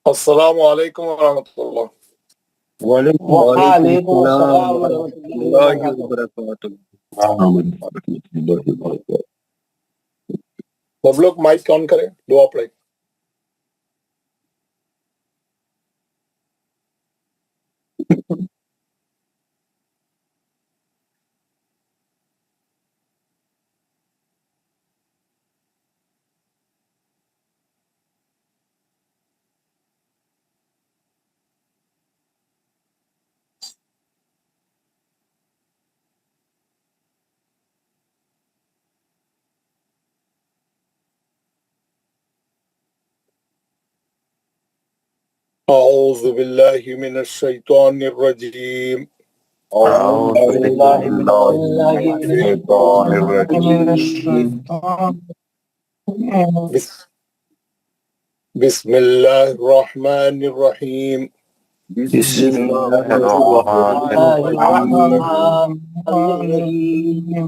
السلام علیکم ورحمۃ اللہ۔ وعلیکم وعلیکم السلام السلام ورحمۃ ورحمۃ اللہ اللہ وبرکاتہ۔ السلام علیکم ورحمۃ اللہ وبرکاتہ۔ سب لوگ مائک آن کریں، دعا پڑھیں۔ اعوذ باللہ من الشیطان الرجیم۔ اعوذ باللہ من الشیطان الرجیم۔ بسم اللہ الرحمن الرحیم۔ بسم اللہ الرحمن الرحیم۔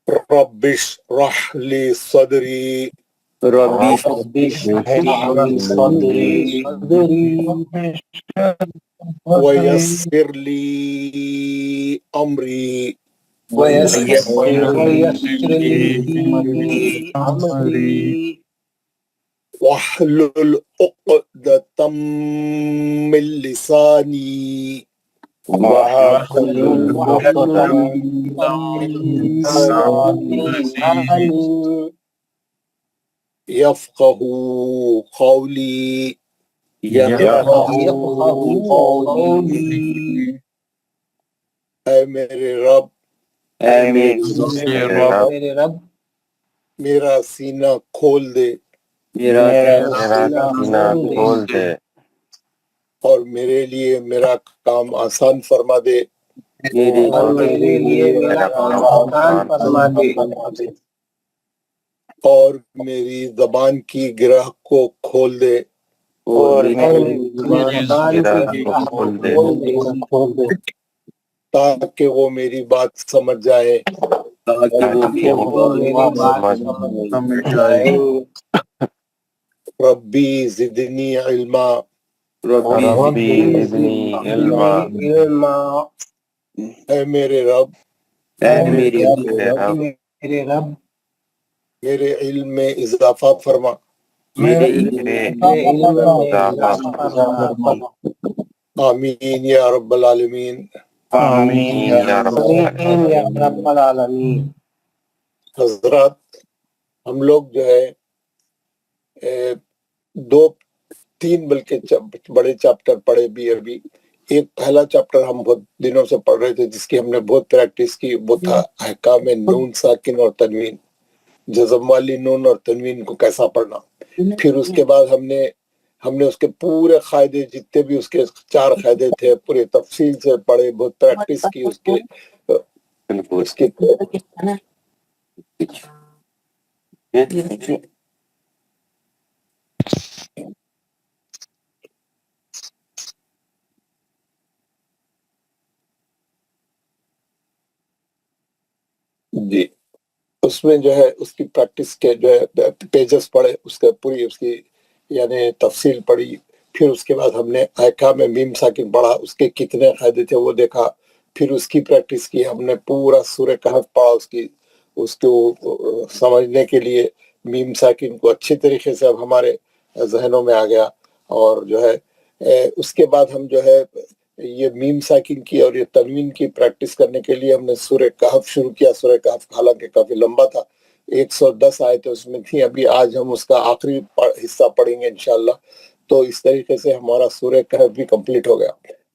رب اشرح لی صدری رب اشرح لی صدری ویسر لی امری ويسر لي أمري واحلل عقدۃ من لسانی واحلل عقدۃ من لسانی یفقہوا قولی۔ يفقهوا قولي اے میرے رب، اے میرے رب، میرے رب میرا سینہ کھول دے میرا سینہ کھول دے اور میرے لیے میرا کام آسان فرما دے۔ اور میرے لیے میرا کام آسان فرما دے اور میری زبان کی گرہ کو کھول دے اور میری زبان کی گرہ کو کھول دے تاکہ وہ میری بات سمجھ جائے۔ تاکہ وہ میری بات سمجھ جائے۔ ربی زدنی علما ربی زدنی علما۔ اے میرے رب، اے میرے رب، میرے رب میرے علم میں اضافہ فرما۔ میرے علم میں اضافہ فرما۔ آمین یا رب العالمین۔ آمین یا رب آمین یا رب العالمین۔ حضرات، ہم لوگ جو ہے تین بلکہ بڑے چیپٹر پڑھے بھی ابھی۔ ایک پہلا چیپٹر ہم بہت دنوں سے پڑھ رہے تھے، جس کی ہم نے بہت پریکٹس کی، وہ تھا احکام نون ساکن اور تنوین، جزم والی نون اور تنوین کو کیسا پڑھنا۔ پھر اس کے بعد ہم نے اس کے پورے قاعدے، جتنے بھی اس کے 4 قاعدے تھے، پورے تفصیل سے پڑھے، بہت پریکٹس کی اس کے جی اس میں جو ہے اس کی پریکٹس کے جو ہے پیجز پڑھے، اس کا پوری اس کی یعنی تفصیل پڑھی۔ پھر اس کے بعد ہم نے احکام میم ساکن پڑھا، اس کے کتنے قاعدے تھے وہ دیکھا۔ پھر اس کی پریکٹس کی ہم نے، پورا سورہ کہف پڑھا اس کو سمجھنے کے لیے۔ میم ساکن کو اچھی طریقے سے اب ہمارے ذہنوں میں آ گیا۔ اور جو ہے اس کے بعد ہم جو ہے یہ میم ساکن کی اور یہ تنوین کی پریکٹس کرنے کے لیے ہم نے سورہ کہف شروع کیا۔ سورہ کہف حالانکہ کافی لمبا تھا، 110 آیتیں اس میں تھیں۔ ابھی آج ہم اس کا آخری حصہ پڑھیں گے انشاءاللہ۔ تو اس طریقے سے ہمارا سورہ کہف بھی کمپلیٹ ہو گیا۔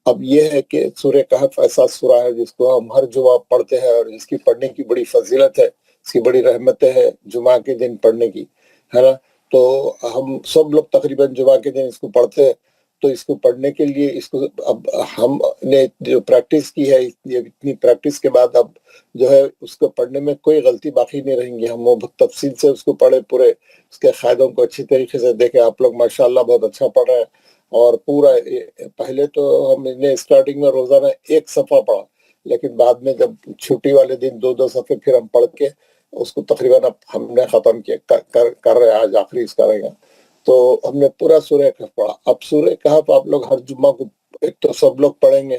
اب یہ ہے کہ سورہ کہف ایسا سورہ ہے جس کو ہم ہر جمعہ پڑھتے ہیں، اور اس کی پڑھنے کی بڑی فضیلت ہے، اس کی بڑی رحمتیں ہیں جمعہ کے دن پڑھنے کی، ہے نا۔ تو ہم سب لوگ تقریباً جمعہ کے دن اس کو پڑھتے ہیں۔ تو اس کو پڑھنے کے لیے اس کو اب ہم نے جو پریکٹس کی ہے، اتنی پریکٹس کے بعد اب جو ہے اس کو پڑھنے میں کوئی غلطی باقی نہیں رہیں گی۔ ہم وہ بہت تفصیل سے اس کو پڑھے، پورے اس کے قاعدوں کو اچھی طریقے سے دیکھیں۔ آپ لوگ ماشاءاللہ بہت اچھا پڑھ رہے ہیں۔ اور پورا پہلے تو ہم نے اسٹارٹنگ میں روزانہ 1 صفحہ پڑھا، لیکن بعد میں جب چھٹی والے دن 2 صفحے پھر ہم پڑھ کے اس کو تقریباً اب ہم نے ختم کیا کر رہے ہیں، آج آخری اس کا رہے گا۔ تو ہم نے پورا سورہ کہف پڑھا. اب سورہ کہف آپ لوگ ہر جمعہ کو ایک تو سب لوگ پڑھیں گے,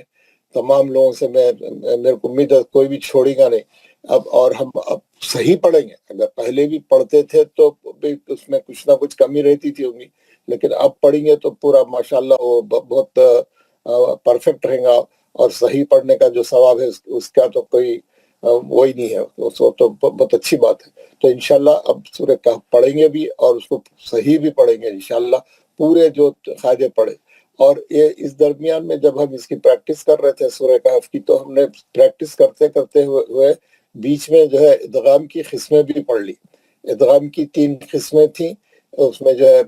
تمام لوگوں سے میرے کو امید ہے کوئی بھی چھوڑے گا نہیں. اور ہم اب صحیح پڑھیں گے. اگر پہلے بھی پڑھتے تھے تو بھی اس میں کچھ نہ کچھ کمی رہتی تھی ہوں گی, لیکن اب پڑھیں گے تو پورا ماشاءاللہ وہ بہت پرفیکٹ رہے گا. اور صحیح پڑھنے کا جو ثواب ہے اس کا تو کوئی وہی نہیں ہے, وہ تو بہت اچھی بات ہے. تو انشاءاللہ اب سورہ کہف پڑھیں گے بھی اور اس کو صحیح بھی پڑھیں گے انشاءاللہ, پورے جو قاعدے پڑھے. اور یہ اس درمیان میں جب ہم اس کی پریکٹس کر رہے تھے سورہ کہف کی, تو ہم نے پریکٹس کرتے کرتے ہوئے بیچ میں جو ہے ادغام کی قسمیں بھی پڑھ لی. ادغام کی 3 قسمیں تھیں. اس میں جو ہے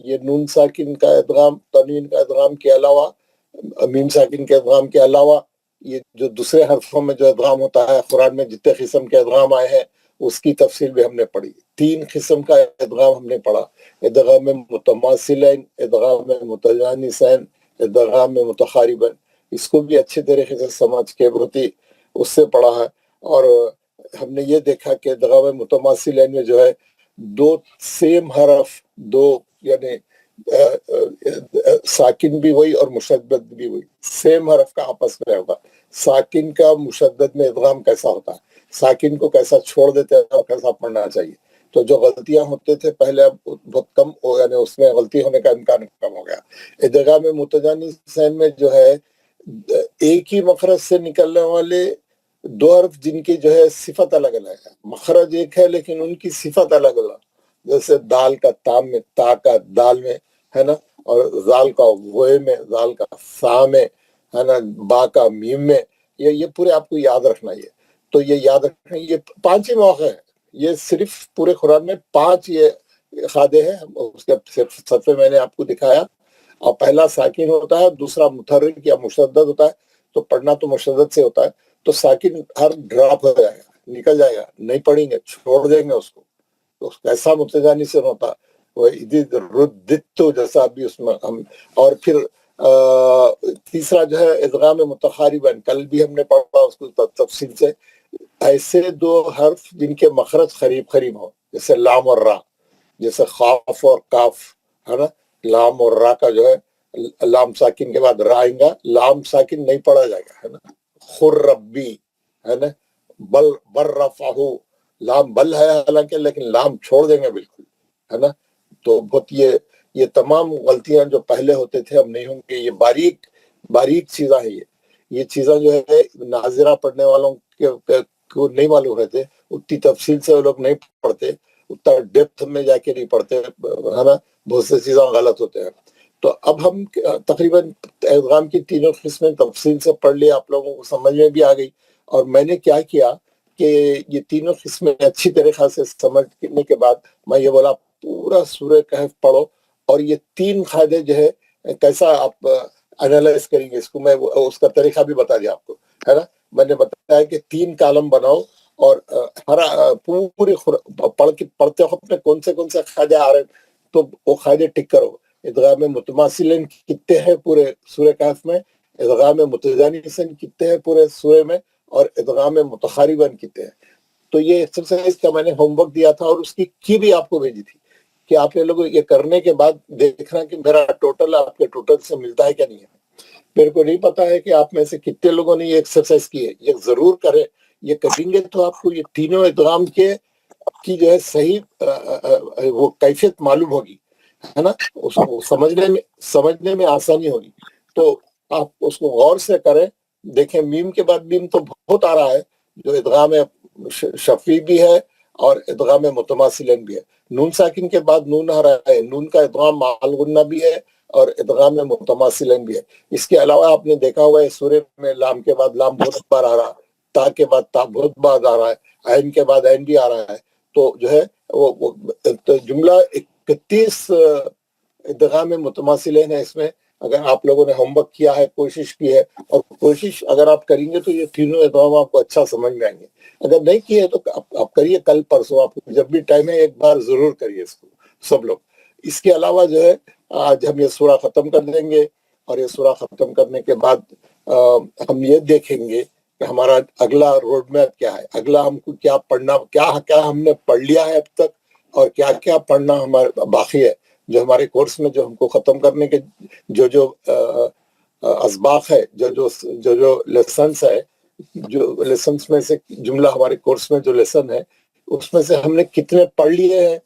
یہ نون ساکن کا ادغام, تنوین کا ادغام کے علاوہ, میم ساکن کے ادغام کے علاوہ یہ جو دوسرے حرفوں میں جو ادغام ہوتا ہے, قرآن میں جتنے قسم کے ادغام آئے ہیں اس کی تفصیل بھی ہم نے پڑھی. 3 قسم کا ادغام ہم نے پڑھا. ادغام متماثلین, ادغام متجانسین, ادغام متقاربین. اس کو بھی اچھے طریقے سے سمجھ کے بہت ہی اس سے پڑھا ہے. اور ہم نے یہ دیکھا کہ ادغام متماثلین میں جو ہے 2 سیم حرف, 2 یعنی ساکن بھی وہی اور مشدد بھی وہی, سیم حرف کا آپس میں ہوگا. ساکن کا مشدد میں ادغام کیسا ہوتا ہے, ساکن کو کیسا چھوڑ دیتے ہیں اور کیسا پڑھنا چاہیے. تو جو غلطیاں ہوتے تھے پہلے اب بہت کم ہو, یعنی اس میں غلطی ہونے کا امکان کم ہو گیا. ادغام متجانسین میں جو ہے ایک ہی مخرج سے نکلنے والے 2 حرف جن کی جو ہے صفت الگ الگ ہے, مخرج ایک ہے لیکن ان کی صفت الگ الگ, جیسے دال کا تا میں, تا کا دال میں ہے نا, اور زال کا وے میں, زال کا سا میں ہے نا, با کا میم میں. یہ پورے آپ کو یاد رکھنا. یہ تو یہ یاد رکھنا, یہ 5 ہی مواقع ہیں. یہ صرف پورے قرآن میں 5 یہ خادے ہیں. اس کے صفحے میں نے آپ کو دکھایا. اور پہلا ساکن ہوتا ہے, دوسرا متحرک یا مشدد ہوتا ہے. تو پڑھنا تو مشدد سے ہوتا ہے. تو ساکن ہر ڈراپ ہو جائے گا, نکل جائے گا, نہیں پڑھیں گے, چھوڑ دیں گے اس کو. تو کیسا متجانسن ہوتا وہ رددت جیسا بھی اس میں ہم. اور پھر تیسرا جو ہے ادغام متقاربین, کل بھی ہم نے پڑھا اس کو تفصیل سے. ایسے 2 حرف جن کے مخرج قریب قریب ہو, جیسے لام اور را, جیسے خاف اور کاف ہے نا. لام اور را کا جو ہے لام ساکن کے بعد را آئیں گا, لام ساکن نہیں پڑھا جائے گا ہے نا. خر ربی ہے نا, بل بر رفعہ, لام بل ہے حالانکہ لیکن لام چھوڑ دیں گے بالکل ہے نا. تو بہت یہ تمام غلطیاں جو پہلے ہوتے تھے اب نہیں ہوں گے. یہ باریک چیزاں ہیں. یہ چیزاں جو ہے ناظرہ پڑھنے والوں کو نہیں معلوم رہتے, اتنی تفصیل سے وہ لوگ نہیں پڑھتے, اتنا ڈیپتھ میں جا کے نہیں پڑھتے ہے نا. بہت سی چیزیں غلط ہوتے ہیں. تو اب ہم تقریباً ادغام کی 3 قسمیں تفصیل سے پڑھ لی, آپ لوگوں کو سمجھ میں بھی آ گئی. اور میں نے کیا کیا کہ یہ 3 قسمیں اچھی طریقہ سے سمجھنے کے بعد میں یہ بولا پورا سورہ کہف پڑھو, اور یہ 3 قاعدے جو ہے کیسا آپ انالائز کریں گے اس کو, میں اس کا طریقہ بھی بتا دیا آپ کو ہے نا. میں نے بتایا کہ 3 کالم بناؤ اور ہر پوری پڑھتے وقت میں کون سے قاعدے آ رہے ہیں تو وہ قاعدے ٹک کرو. ادغام متماثلین کتنے ہیں پورے سورہ کہف میں, ادغام متجانسین کتنے ہیں پورے سورہ میں, اور ادغام متقاربین کتنے ہیں. تو یہ ایکسرسائز کا میں نے ہوم ورک دیا تھا اور اس کی بھی آپ کو بھیجی تھی کہ آپ لوگ یہ کرنے کے بعد دیکھنا کہ میرا ٹوٹل آپ کے ٹوٹل سے ملتا ہے کیا نہیں ہے. میرے کو نہیں پتا ہے کہ آپ میں سے کتنے لوگوں نے یہ ایکسرسائز کی ہے. یہ ضرور کریں. یہ کریں گے تو آپ کو یہ تینوں ادغام کی جو ہے صحیح وہ کیفیت معلوم ہوگی ہے نا. اس کو سمجھنے میں آسانی ہوگی. تو آپ اس کو غور سے کریں. دیکھیں میم کے بعد میم تو بہت آ رہا ہے, جو ادغام شفیع بھی ہے اور ادغام متماثلین بھی ہے. نون ساکن کے بعد نون آ رہا ہے, نون کا ادغام مع الغنہ بھی ہے اور ادغام متماثلین بھی ہے. اس کے علاوہ آپ نے دیکھا ہوگا اس سورے میں لام کے بعد لام بہت بار آ رہا ہے, تا کے بعد تا بہت بار آ رہا ہے, عین کے بعد عین بھی آ رہا ہے. تو جو ہے وہ جملہ 31 ادغام متماثلین ہے اس میں. اگر آپ لوگوں نے ہوم ورک کیا ہے, کوشش کی ہے, اور کوشش اگر آپ کریں گے تو یہ تینوں ادغام آپ کو اچھا سمجھ میں آئیں گے. اگر نہیں کیے تو آپ کریے, کل پرسوں آپ جب بھی ٹائم ہے ایک بار ضرور کریے اس کو سب لوگ. اس کے علاوہ جو ہے آج ہم یہ سورہ ختم کر دیں گے, اور یہ سورہ ختم کرنے کے بعد ہم یہ دیکھیں گے کہ ہمارا اگلا روڈ میپ کیا ہے, اگلا ہم کو کیا پڑھنا, کیا ہم نے پڑھ لیا ہے اب تک, اور کیا کیا پڑھنا ہمارے باقی ہے. جو ہمارے کورس میں جو ہم کو ختم کرنے کے جو اسباق ہے، جو لیسنس ہے، جو لیسنس میں سے جملہ ہمارے کورس میں جو لیسن ہے اس میں سے ہم نے کتنے پڑھ لیے ہیں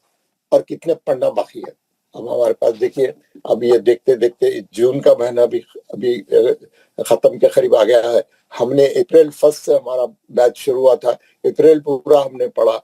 اور کتنے پڑھنا باقی ہے. اب ہمارے پاس دیکھیے، اب یہ دیکھتے دیکھتے جون کا مہینہ بھی ابھی ختم کے قریب آ گیا ہے. ہم نے اپریل 1 سے ہمارا بیچ شروع ہوا تھا، اپریل پورا ہم نے پڑھا،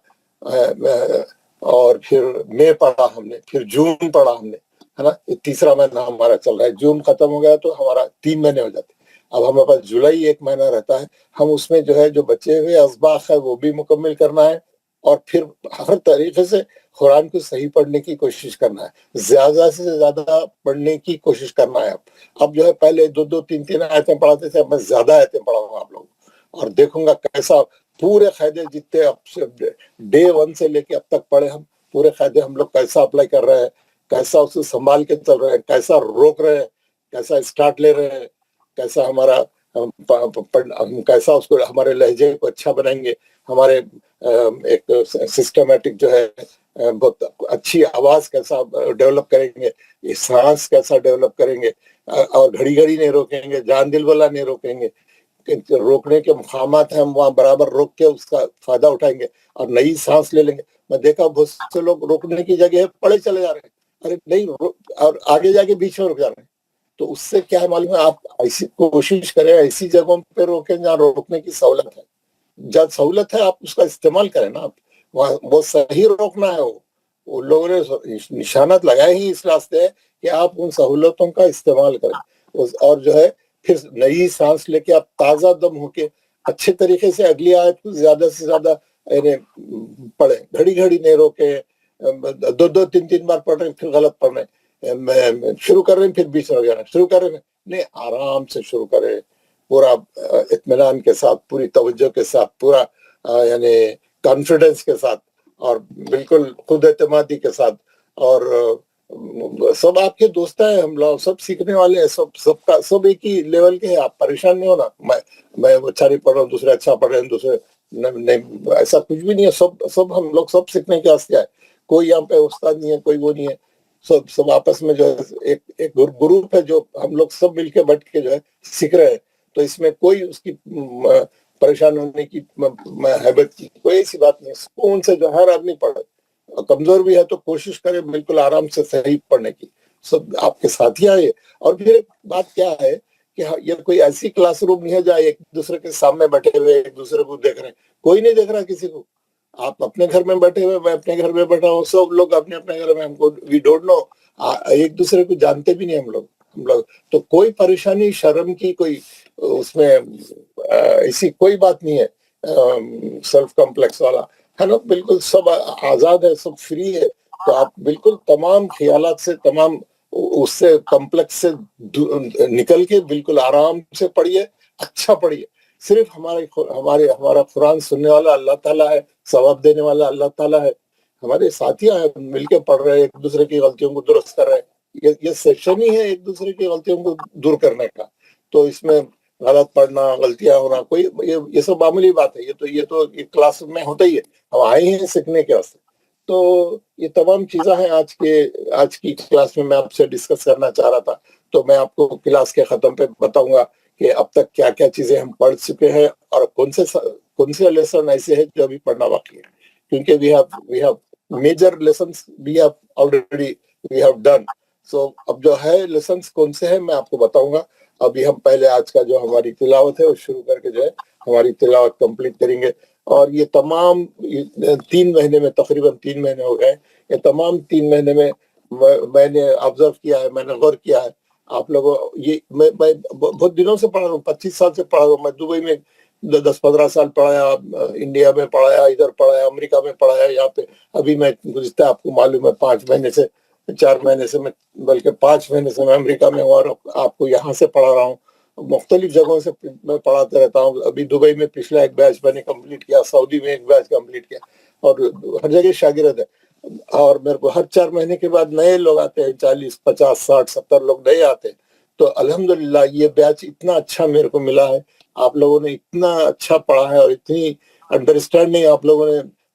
اور پھر مئی پڑھا ہم نے، پھر جون پڑھا ہم نے، ہے نا. تیسرا مہینہ ہمارا چل رہا ہے. جون ختم ہو گیا تو ہمارا 3 مہینے ہو جاتے. اب ہمارے پاس جولائی 1 مہینہ رہتا ہے. ہم اس میں جو ہے جو بچے ہوئے اسباق ہے وہ بھی مکمل کرنا ہے، اور پھر ہر طریقے سے قرآن کو صحیح پڑھنے کی کوشش کرنا ہے، زیادہ سے زیادہ پڑھنے کی کوشش کرنا ہے. اب جو ہے پہلے 2 3 آیتیں پڑھاتے تھے، اب میں زیادہ آیتیں پڑھاؤں گا آپ لوگوں کو، اور دیکھوں گا کیسا پورے قاعدے جتنے اب سے ڈے 1 سے لے کے اب تک پڑھے ہم، پورے قاعدے ہم لوگ کیسا اپلائی کر رہے ہیں، کیسا اسے سنبھال کے چل رہے ہیں، کیسا روک رہے ہیں، کیسا اسٹارٹ لے رہے ہیں، کیسا ہمارا ہم کیسا اس کو ہمارے لہجے کو اچھا بنائیں گے، ہمارے ایک سسٹمیٹک جو ہے بہت اچھی آواز کیسا ڈیولپ کریں گے، سانس کیسا ڈیولپ کریں گے، اور گھڑی گھڑی نہیں روکیں گے، جان دل والا نہیں روکیں گے. روکنے کے مقامات ہیں ہم وہاں برابر روک کے اس کا فائدہ اٹھائیں گے اور نئی سانس لے لیں گے. میں دیکھا بہت سے لوگ روکنے کی جگہ پڑے چلے جا رہے ہیں، ارے نہیں، اور آگے جا کے بیچ میں رک جا رہے ہیں. تو اس سے کیا ہے معلوم ہے، آپ ایسی کوشش کریں ایسی جگہوں پہ روکیں جہاں روکنے کی سہولت ہے. جب سہولت ہے آپ اس کا استعمال کریں نا. آپ وہ صحیح روکنا ہے. وہ لوگوں نے نشانات لگائے ہی اس راستے کہ آپ ان سہولتوں کا استعمال کریں، اور جو ہے پھر نئی سانس لے کے آپ تازہ دم ہو کے اچھے طریقے سے اگلی آیت کو زیادہ سے زیادہ پڑھیں. گھڑی گھڑی نہیں روکے، 2 3 بار پڑھ رہے ہیں پھر غلط پڑھ رہے ہیں، شروع کر رہے ہیں پھر بیچ میں جا رہے ہیں، شروع کر رہے ہیں نہیں، آرام سے شروع کریں، پورا اطمینان کے ساتھ، پوری توجہ کے ساتھ، پورا یعنی کانفیڈنس کے ساتھ، اور بالکل خود اعتمادی کے ساتھ. اور سب آپ کے دوست ہیں، ہم لوگ سب سیکھنے والے ہیں، سب ایک ہی لیول کے ہیں. آپ پریشان نہیں ہونا، میں اچھا نہیں پڑھ رہا ہوں، دوسرے اچھا پڑھ رہے ہیں، دوسرے نہیں، ایسا کچھ بھی نہیں ہے. سب ہم لوگ سب سیکھنے کے واسطے آئے. کوئی یہاں پہ استاد نہیں ہے، کوئی وہ نہیں ہے. سب آپس میں جو ہے ایک گروپ ہے، جو ہم لوگ سب مل کے بیٹھ کے جو ہے سیکھ رہے ہیں. تو اس میں کوئی اس کی پریشان ہونے کی حیبت کی کوئی ایسی بات نہیں. سکون سے جو ہر آدمی پڑھے، کمزور بھی ہے تو کوشش کرے بالکل آرام سے صحیح پڑھنے کی. سب آپ کے ساتھی آئے. اور پھر ایک بات کیا ہے کہ یہ کوئی ایسی کلاس روم نہیں ہے جہاں ایک دوسرے کے سامنے بیٹھے ہوئے ایک دوسرے کو دیکھ رہے ہیں. کوئی نہیں دیکھ رہا کسی کو. آپ اپنے گھر میں بیٹھے ہوئے، میں اپنے گھر میں بیٹھا ہوں، سب لوگ اپنے اپنے گھر میں، ہم کو وی ڈونٹ نو، ایک دوسرے کو جانتے بھی نہیں ہم لوگ. تو کوئی پریشانی شرم کی کوئی اس میں ایسی کوئی بات نہیں ہے سیلف کمپلیکس والا، ہے نا. بالکل سب آزاد ہے، سب فری ہے. تو آپ بالکل تمام خیالات سے، تمام اس سے کمپلیکس سے نکل کے بالکل آرام سے پڑھیے، اچھا پڑھیے. صرف ہمارا قرآن سننے والا اللہ تعالیٰ ہے، ثواب دینے والا اللہ تعالیٰ ہے. ہمارے ساتھی ہیں، مل کے پڑھ رہے ہیں، ایک دوسرے کی غلطیوں کو درست کر رہے ہیں. یہ سیشن ہی ہے ایک دوسرے کی غلطیوں کو دور کرنے کا. تو اس میں غلط پڑھنا، غلطیاں ہونا، کوئی یہ سب معمولی بات ہے. یہ تو کلاس میں ہوتا ہی ہے. ہم آئے ہیں سیکھنے کے واسطے. تو یہ تمام چیزیں ہیں آج کی کلاس میں آپ سے ڈسکس کرنا چاہ رہا تھا. تو میں آپ کو کلاس کے ختم پہ بتاؤں گا کہ اب تک کیا کیا چیزیں ہم پڑھ چکے ہیں، اور کون سے لیسن ایسے ہیں جو ابھی پڑھنا باقی ہے. کیونکہ we have major lessons we have done. So اب جو ہے لیسنس کون سے ہیں میں آپ کو بتاؤں گا. ابھی ہم پہلے آج کا جو ہماری تلاوت ہے وہ شروع کر کے جو ہے ہماری تلاوت کمپلیٹ کریں گے. اور یہ تمام 3 مہینے میں، تقریباً 3 مہینے ہو گئے. یہ تمام 3 مہینے میں میں نے آبزرو کیا ہے، میں نے غور کیا ہے. آپ لوگوں میں بہت دنوں سے پڑھا رہا ہوں، 25 سال سے پڑھا رہا ہوں. میں دبئی میں 10 15 سال پڑھایا، انڈیا میں پڑھایا، ادھر پڑھایا، امریکہ میں پڑھایا. یہاں پہ ابھی میں گزشتہ آپ کو معلوم ہے 4 مہینے سے میں، بلکہ 5 مہینے سے میں امریکہ میں ہوں، اور آپ کو یہاں سے پڑھا رہا ہوں. مختلف جگہوں سے میں پڑھاتے رہتا ہوں. ابھی دبئی میں پچھلا ایک بیچ میں نے کمپلیٹ کیا، سعودی میں ایک بیچ کمپلیٹ کیا، اور ہر جگہ شاگرد ہے. اور میرے کو ہر 4 مہینے کے بعد نئے لوگ آتے ہیں، 40 50 60 70 لوگ نئے آتے ہیں. تو الحمدللہ یہ بیچ اتنا اچھا میرے کو ملا ہے. آپ لوگوں نے اتنا اچھا پڑھا ہے، اور اتنی انڈرسٹینڈنگ آپ لوگوں نے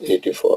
84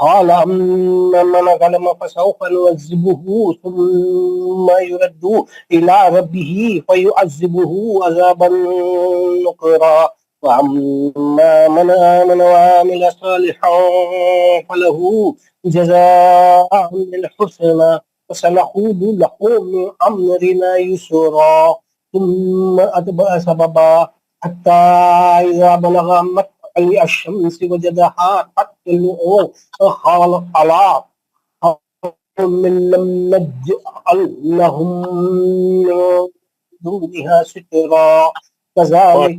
قال أما من ظلم فسوف نعذبه ثم يرد إلى ربه فيعذبه عذابا نكرا وأما من آمن وعمل صالحا فله جزاء الحسنى وسنقول له من أمرنا يسرا ثم أتبع سببا حتى إذا بلغ مطلع الشمس وجدها تطلع على قوم لم نجعل لهم من دونها سترا كذلك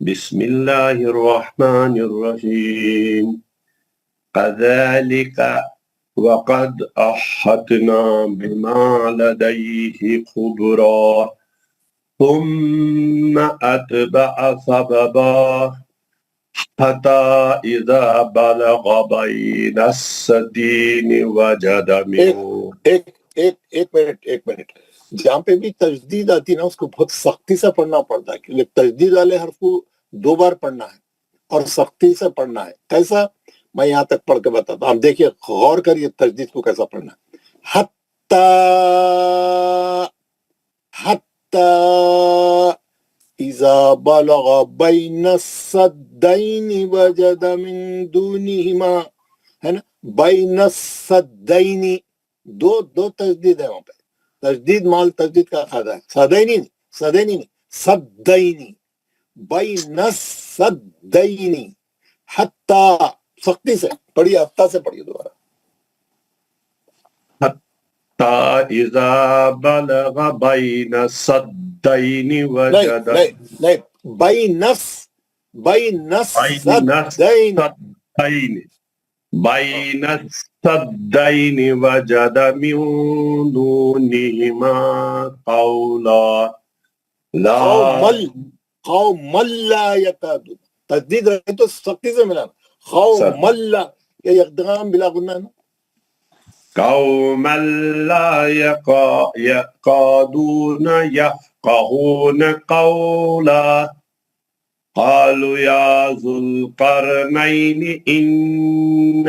بسم الله الرحمن الرحيم كذلك وقد أحطنا بما لديه خبرا ثم أتبع سببا حتى إذا بلغ بين السدين وجد من ایک منٹ جہاں پہ بھی تجدید آتی نا اس کو بہت سختی سے پڑھنا پڑتا ہے، کیونکہ تجدید والے حرف کو 2 بار پڑھنا ہے اور سختی سے پڑھنا ہے. کیسا؟ میں یہاں تک پڑھ کے بتاتا ہوں. آپ دیکھیے، غور کریے تجدید کو کیسا پڑھنا ہے. حتی اذا بلغ بین السدین وجد من دونہما، ہے نا، بین السدین، دو تجدید ہے وہاں پہ. تجدید مال تجدید کا قاعدہ ہے، سدینی نہیں، سدینی، بین السدین. حتی، سختی سے پڑھیے، حتی سے پڑھیے دوبارہ. حتى إذا بلغ بين السدين وجد نہیں، بین السدین، بين السدين وجد من دونهما قولا قوم لا یکادون. تجدید رہے تو سختی سے ملانا. قوم لا، یہ اقدام بلا غنہ ہے نا. قوما لا يكادون يفقهون قولا قالوا يا ذو القرنين إن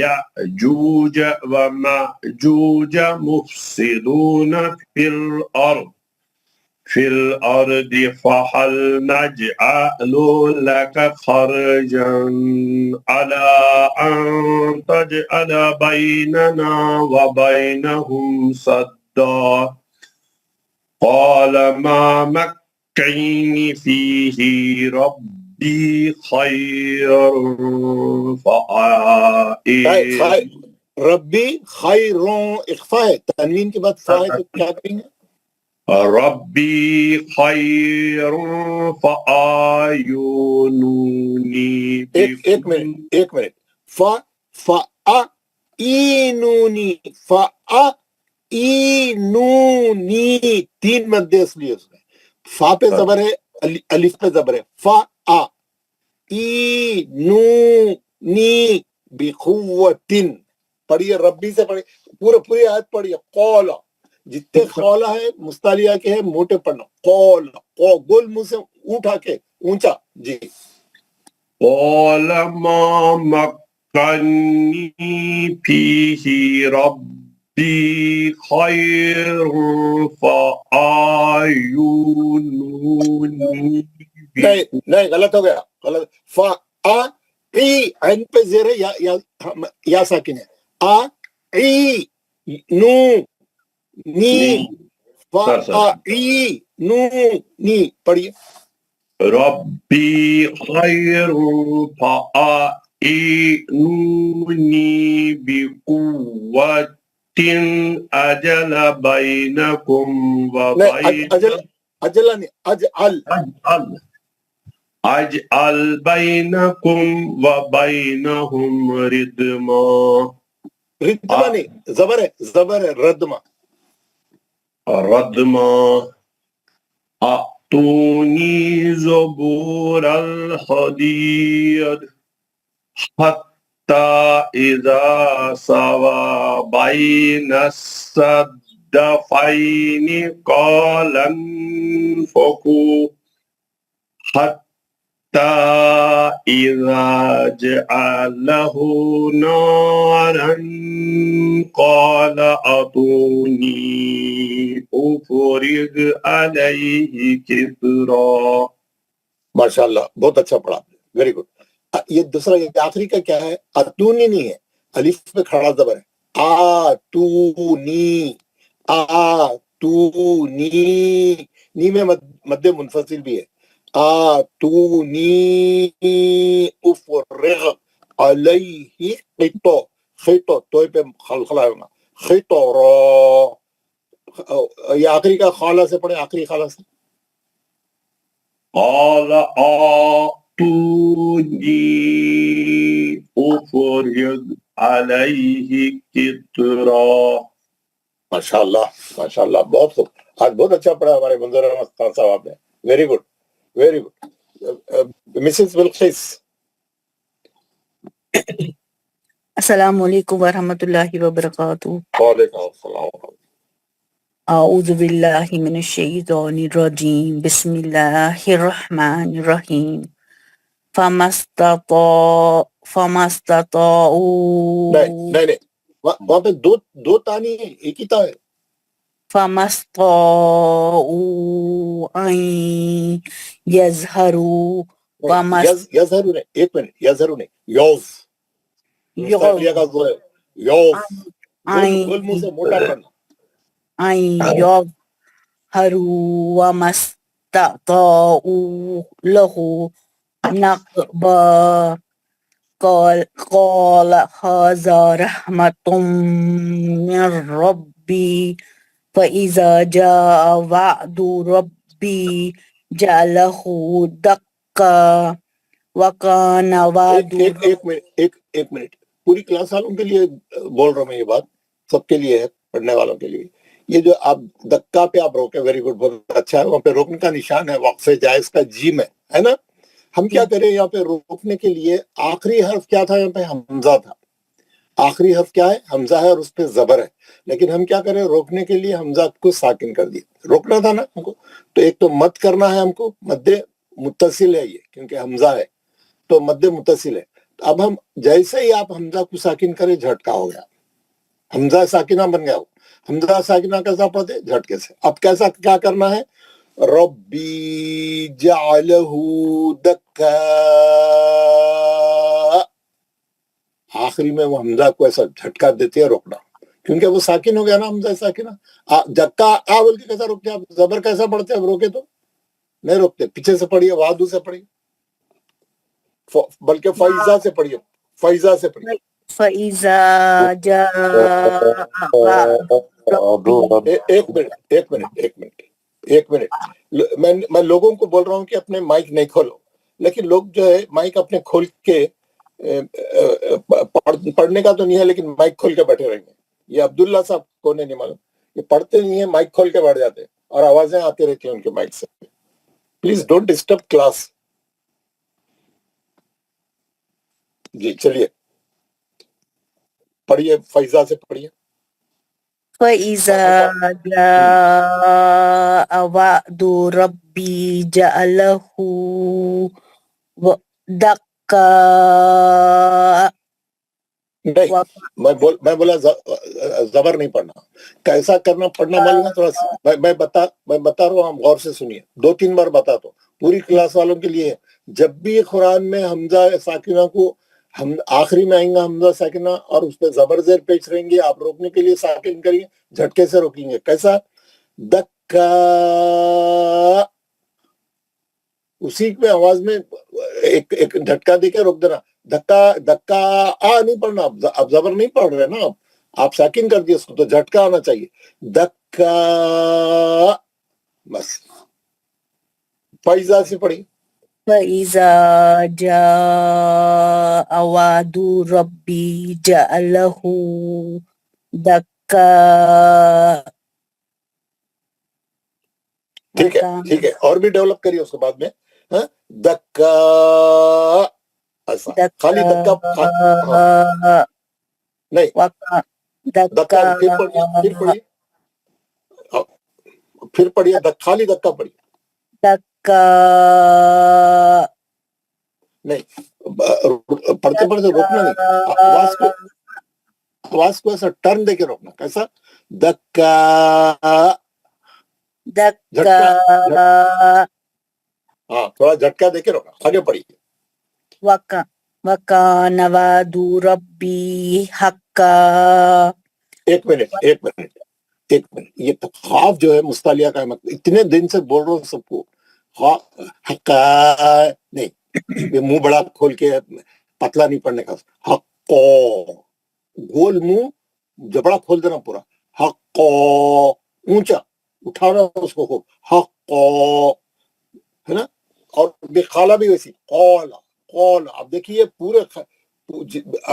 يأجوج ومأجوج مفسدون في الأرض فهل نجعل لك خرجا على أن تجعل بيننا وبينهم سدا قال ما مكني فيه ربي خير ربی خیروں، اخفا ہے، تنوین کے بعد فا ہے تو کیا کریں گے؟ ربی خیر فآیونونی. ایک منٹ. فآینونی، 3 مد اصلی ہے اس میں. فا پہ زبر ہے، الف پہ زبر ہے. فآینونی بقوت. پڑھیے، ربی سے پڑھیے، پوری آیت پڑھیے. قولا، جتنے قولا ہے مستعلیہ کے ہیں موٹے پڑھنا. قولا، گول منہ سے اٹھا کے اونچا. جی. قال ما مكني فيه ربي خير فآيونوني. نہیں، غلط ہو گیا، غلط. عین پہ زیر ہے، یا ساکن ہے. نی، نی، پڑھیے. ربي خير فآيونوني بقوة أجل بينكم وبين اجلا نہیں، أجعل بينكم وبينهم ردما. ردما نہیں، زبر ہے، ردما. أعطوني زبور الحديد حتى إذا سوى بين السدفين قال انفخوا حتى إذا جعله نارا قال أعطوني أفرغ عليه قطرا. ماشاءاللہ، بہت اچھا پڑھا، ویری گڈ. یہ دوسرا، یہ آخری کا کیا ہے؟ اتونی نہیں ہے، الف پہ کھڑا زبر ہے. آتونی، نی میں مد منفصل بھی ہے. آتونی افرغ علیہ خطو، توئے پہ خلخلہ ہوگا، خطرا. یہ آخری کا خالہ سے پڑھے، آخری خالہ سے. قال آتوني أفرغ عليه قطرا. ماشاء اللہ بہت خوب. آج بہت اچھا پڑھا ہمارے منظور احمد خان صاحب نے. Very good very good. Mrs Bilqis. السلام علیکم ورحمۃ اللہ وبرکاتہ. وعلیکم السلام. اعوذ باللہ من الشیطان الرجیم. بسم اللہ الرحمن الرحیم. فمستطاعوا نہیں وہاں پہ دو تانی ہیں، ایک ہی تا ہے. فمستطاعوا ان یظہروا یظہرو نہیں، ایک منٹ، یظہرو نہیں، یوز مستقلیہ کا زور ہے. یوز گول منہ سے موٹا پڑھنا. ان یظہروا ومستطاعوا لہ نقبا. قال هذا رحمة من ربي فإذا جاء وعد ربي جعله دكا وكان وعد. ایک منٹ پوری کلاس والوں کے لیے بول رہا ہوں میں، یہ بات سب کے لیے ہے، پڑھنے والوں کے لیے. یہ جو آپ دکا پہ آپ روکے، ویری گڈ، بہت اچھا ہے. وہاں پہ روکنے کا نشان ہے، وقف جائز کا جیم ہے نا. ہم کیا کریں یہاں پہ روکنے کے لیے؟ آخری حرف کیا تھا یہاں پہ؟ حمزہ تھا. آخری حرف کیا ہے؟ حمزہ ہے، اور اس پہ زبر ہے. لیکن ہم کیا کریں؟ روکنے کے لیے حمزہ کو ساکن کر دیا. روکنا تھا نا ہم کو، تو ایک تو مد کرنا ہے ہم کو. مد متصل ہے یہ، کیونکہ حمزہ ہے تو مد متصل ہے. اب ہم جیسے ہی آپ حمزہ کو ساکن کرے، جھٹکا ہو گیا، حمزہ ساکنہ بن گیا. حمزہ ساکنہ کیسا پڑھتے؟ جھٹکے سے. اب کیا کرنا ہے؟ ربی جعلہ دکا. آخری میں وہ حمزہ کو ایسا جھٹکا دیتے ہیں، روکنا، کیونکہ وہ ساکن ہو گیا نا، حمزہ ساکنہ. جکا آ بول کے کیسا روکتے آپ؟ زبر کیسا پڑھتے اب روکے تو نہیں روکتے. پیچھے سے پڑھیے، وادو سے پڑھیے، بلکہ فائزہ سے پڑھیے، فائزہ سے پڑھیے. فإذا جاء ایک منٹ میں لوگوں کو بول رہا ہوں کہ اپنے مائک نہیں کھولو. لیکن لوگ جو ہے مائک اپنے کھول کے پڑھنے کا تو نہیں ہے، لیکن مائک کھول کے بیٹھے رہیں گے. یہ عبداللہ صاحب کو نہیں معلوم، یہ پڑھتے نہیں ہیں، مائک کھول کے بیٹھ جاتے ہیں اور آوازیں آتی رہتی ہیں ان کے مائک سے. Please don't disturb class. جی چلیے پڑھیے، فائزہ سے پڑھیے. فإذا جاء وعد ربي جعله دكا. نہیں میں بولا زبر نہیں پڑھنا. کیسا کرنا پڑھنا معلوم ہے؟ تھوڑا میں بتا رہا ہوں، آپ غور سے سنیے. 2-3 بار بتاتا ہوں، پوری کلاس والوں کے لیے. جب بھی قرآن میں حمزہ ساکنہ کو آخری میں آئیں گا حمزہ ساکنہ، اور اس پہ زبر زیر پیش رہیں گے، آپ روکنے کے لیے ساکن کریے، جھٹکے سے روکیں گے. کیسا؟ دکا. اسی میں آواز میں ایک جھٹکا دے کے روک دینا. دکا نہیں پڑھنا. اب زبر نہیں پڑھ رہے نا آپ ساکن کر دیے اس کو، تو جھٹکا آنا چاہیے. دکا. بس. فائزہ سے پڑھی. فإذا جاء وعد ربي جعله دكا. ٹھیک ہے، اور بھی ڈیولپ کریے اس کے بعد میں. دکا ایسا، خالی دکا نہیں، دکا. پھر پڑھیے خالی دکا پڑھیے. دکا نہیں، پڑھتے روکنا نہیں. آواز کو ایسا ٹرن دے کے روکنا. کیسا؟ دکا. ہاں، تھوڑا جھٹکا دے کے روکنا. آگے پڑھیے. وَكَانَ وَعْدُ رَبِّي حَقًّا. ایک منٹ یہ خواب جو ہے مستعلیہ کا مطلب، اتنے دن سے بول رہا ہوں سب کو، حقا نہیں، یہ منہ بڑا کھول کے پتلا نہیں پڑھنے کا. حقو، گول منہ جبڑا کھول دینا پورا. حقو، اونچا اٹھانا اس کو خوب. حقو ہے نا. اور بقالا بھی ویسی قولا قولا. اب دیکھیے پورے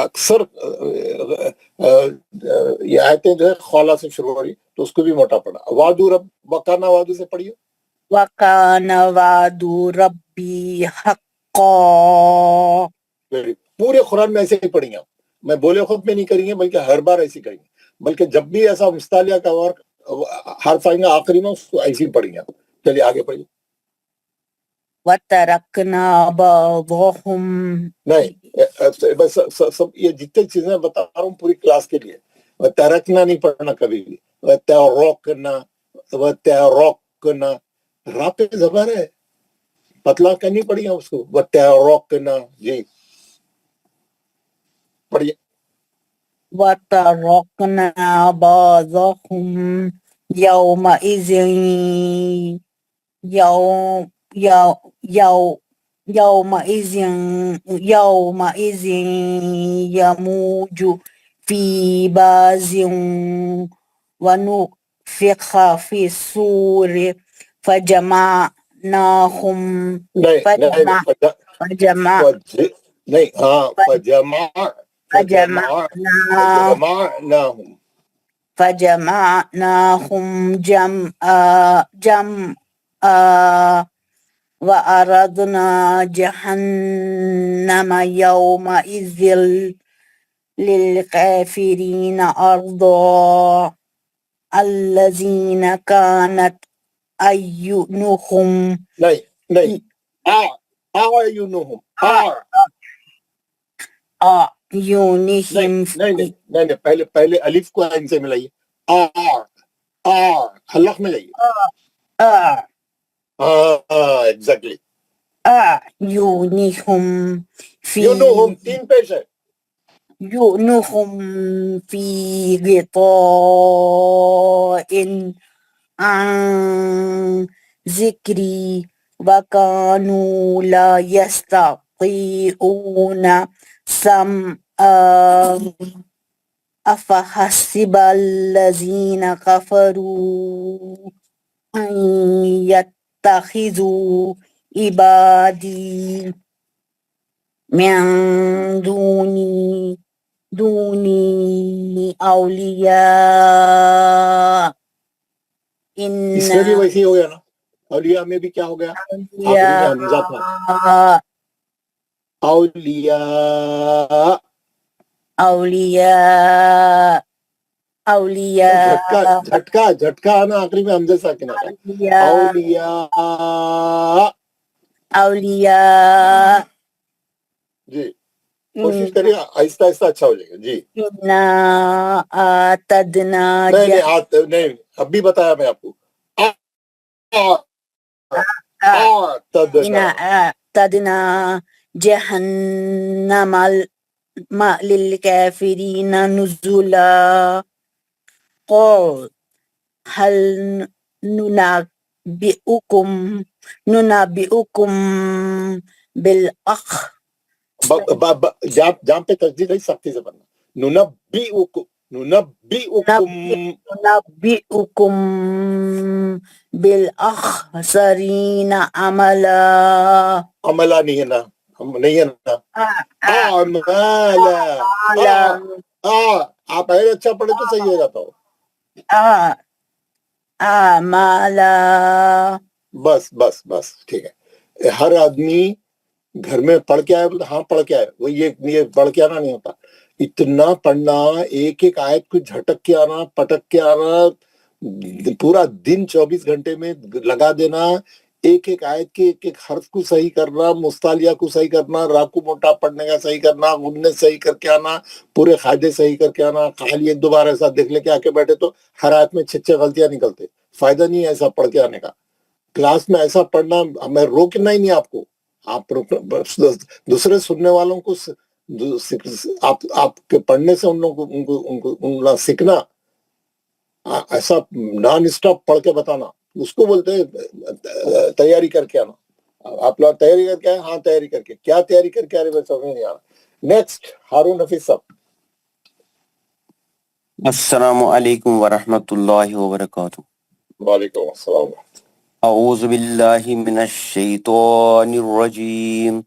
اکثر یہ آیتیں جو ہے خولا سے شروع ہو رہی تو اس کو بھی موٹا پڑا. وعدو رب وکانا وعدو سے پڑھیے. وَكَانَ وَعْدُ رَبِّي حَقًّا. پورے قرآن میں ایسے ہی پڑھیں گے آپ. میں بولے خود میں نہیں کریں گے بلکہ ہر بار ایسے کریں گے. بلکہ جب بھی ایسا مستعلیہ کا حرف آئیں گا آخری میں اس کو ایسے ہی پڑھیں گے آپ. چلیے آگے پڑھیے. وَتَرَكْنَا بَعْضَهُمْ. نہیں بس سب یہ جتنے چیزیں بتا رہا ہوں پوری کلاس کے لیے. ترکنا نہیں پڑھنا کبھی بھی. روکنا را پہ زبر ہے پتلا کرنی پڑی ہے اس کو. روکنا جی پڑھیے. وَتَرَكْنَا بَعْضَهُمْ يَوْمَئِذٍ يَمُوجُ فِي بَعْضٍ وَنُفِخَ فِي الصُّورِ فَجَمَعْنَاهُمْ. فَجَمَعْنَاهُمْ جَمْعًا وَأَعْرَضْنَا جَهَنَّمَ يَوْمَئِذٍ لِلْكَافِرِينَ عَرْضًا. الَّذِينَ كَانَتْ أَعْيُنُهُمْ نہیں اعینہم أَعْيُنِهِمْ نہیں پہلے الف کو عین سے ملائیے. حلق میں لائیے. ایگزیکٹلی. أَعْيُنِهِمْ یونہم تین پیش ہے. يُؤْنُهُمْ فِي غِطَاءٍ عَنْ ذِكْرِي وَكَانُوا لَا يَسْتَطِيعُونَ سَمْعًا. أَفَحَسِبَ الَّذِينَ كَفَرُوا أَنْ يَتَّخِذُوا عِبَادِي مِنْ دُونِي أَوْلِيَاءَ. اس میں بھی ویسے ہی ہو گیا نا. اولیاء میں بھی کیا ہو گیا آخری میں حمزہ تھا. اولیاء جھٹکا آنا آخری میں حمزہ ساکنہ کا. اولیاء جی کوشش کریے آہستہ آہستہ اچھا ہو جائے گا. جی اِنَّا أَعْتَدْنَا نہیں اب بھی بتایا میں آپ کو. أَعْتَدْنَا جَهَنَّمَ لِلْكَافِرِينَ نُزُلًا. قُلْ هَلْ نُنَبِّئُكُمْ جہاں پہ تسدید ہے سختی سے پڑھنا. نُنَبِّئُكُمْ بِالْأَخْسَرِينَ عَمَلًا. عملہ نہیں ہے نا آپ پہلے اچھا پڑھے تو صحیح ہو جاتا ہو. اعمالا. بس ٹھیک ہے. ہر آدمی گھر میں پڑھ کے آئے ہاں پڑھ کے آئے وہ یہ پڑھ کے آنا نہیں ہوتا. اتنا پڑھنا ایک ایک آیت کو جھٹک کے آنا پٹک کے آنا پورا دن 24 گھنٹے میں لگا دینا. ایک ایک آیت کے ایک ایک حرف کو صحیح کرنا مستعلیہ کو صحیح کرنا را کو موٹا پڑھنے کا صحیح کرنا غنّے صحیح کر کے آنا پورے قاعدے صحیح کر کے آنا. خالی ایک دو بار ایسا دیکھ لے کے آ کے بیٹھے تو ہر آیت میں 6 غلطیاں نکلتے. فائدہ نہیں ہے ایسا پڑھ کے آنے کا. کلاس میں ایسا پڑھنا میں روکنا ہی نہیں آپ کو. آپ دوسرے سننے والوں کو آپ کے پڑھنے سے ان لوگوں کو سیکھنا. ایسا نان اسٹاپ پڑھ کے بتانا اس کو بولتے ہیں تیاری کر کے آنا. آپ لوگ تیاری کر کے آئے ہاں تیاری کر کے کیا تیاری کر کے آ رہے میں سمجھ نہیں آ رہا. نیکسٹ ہارون حفیظ صاحب. السلام علیکم ورحمۃ اللہ وبرکاتہ. وعلیکم السلام. اعوذ باللہ من الشیطان الرجیم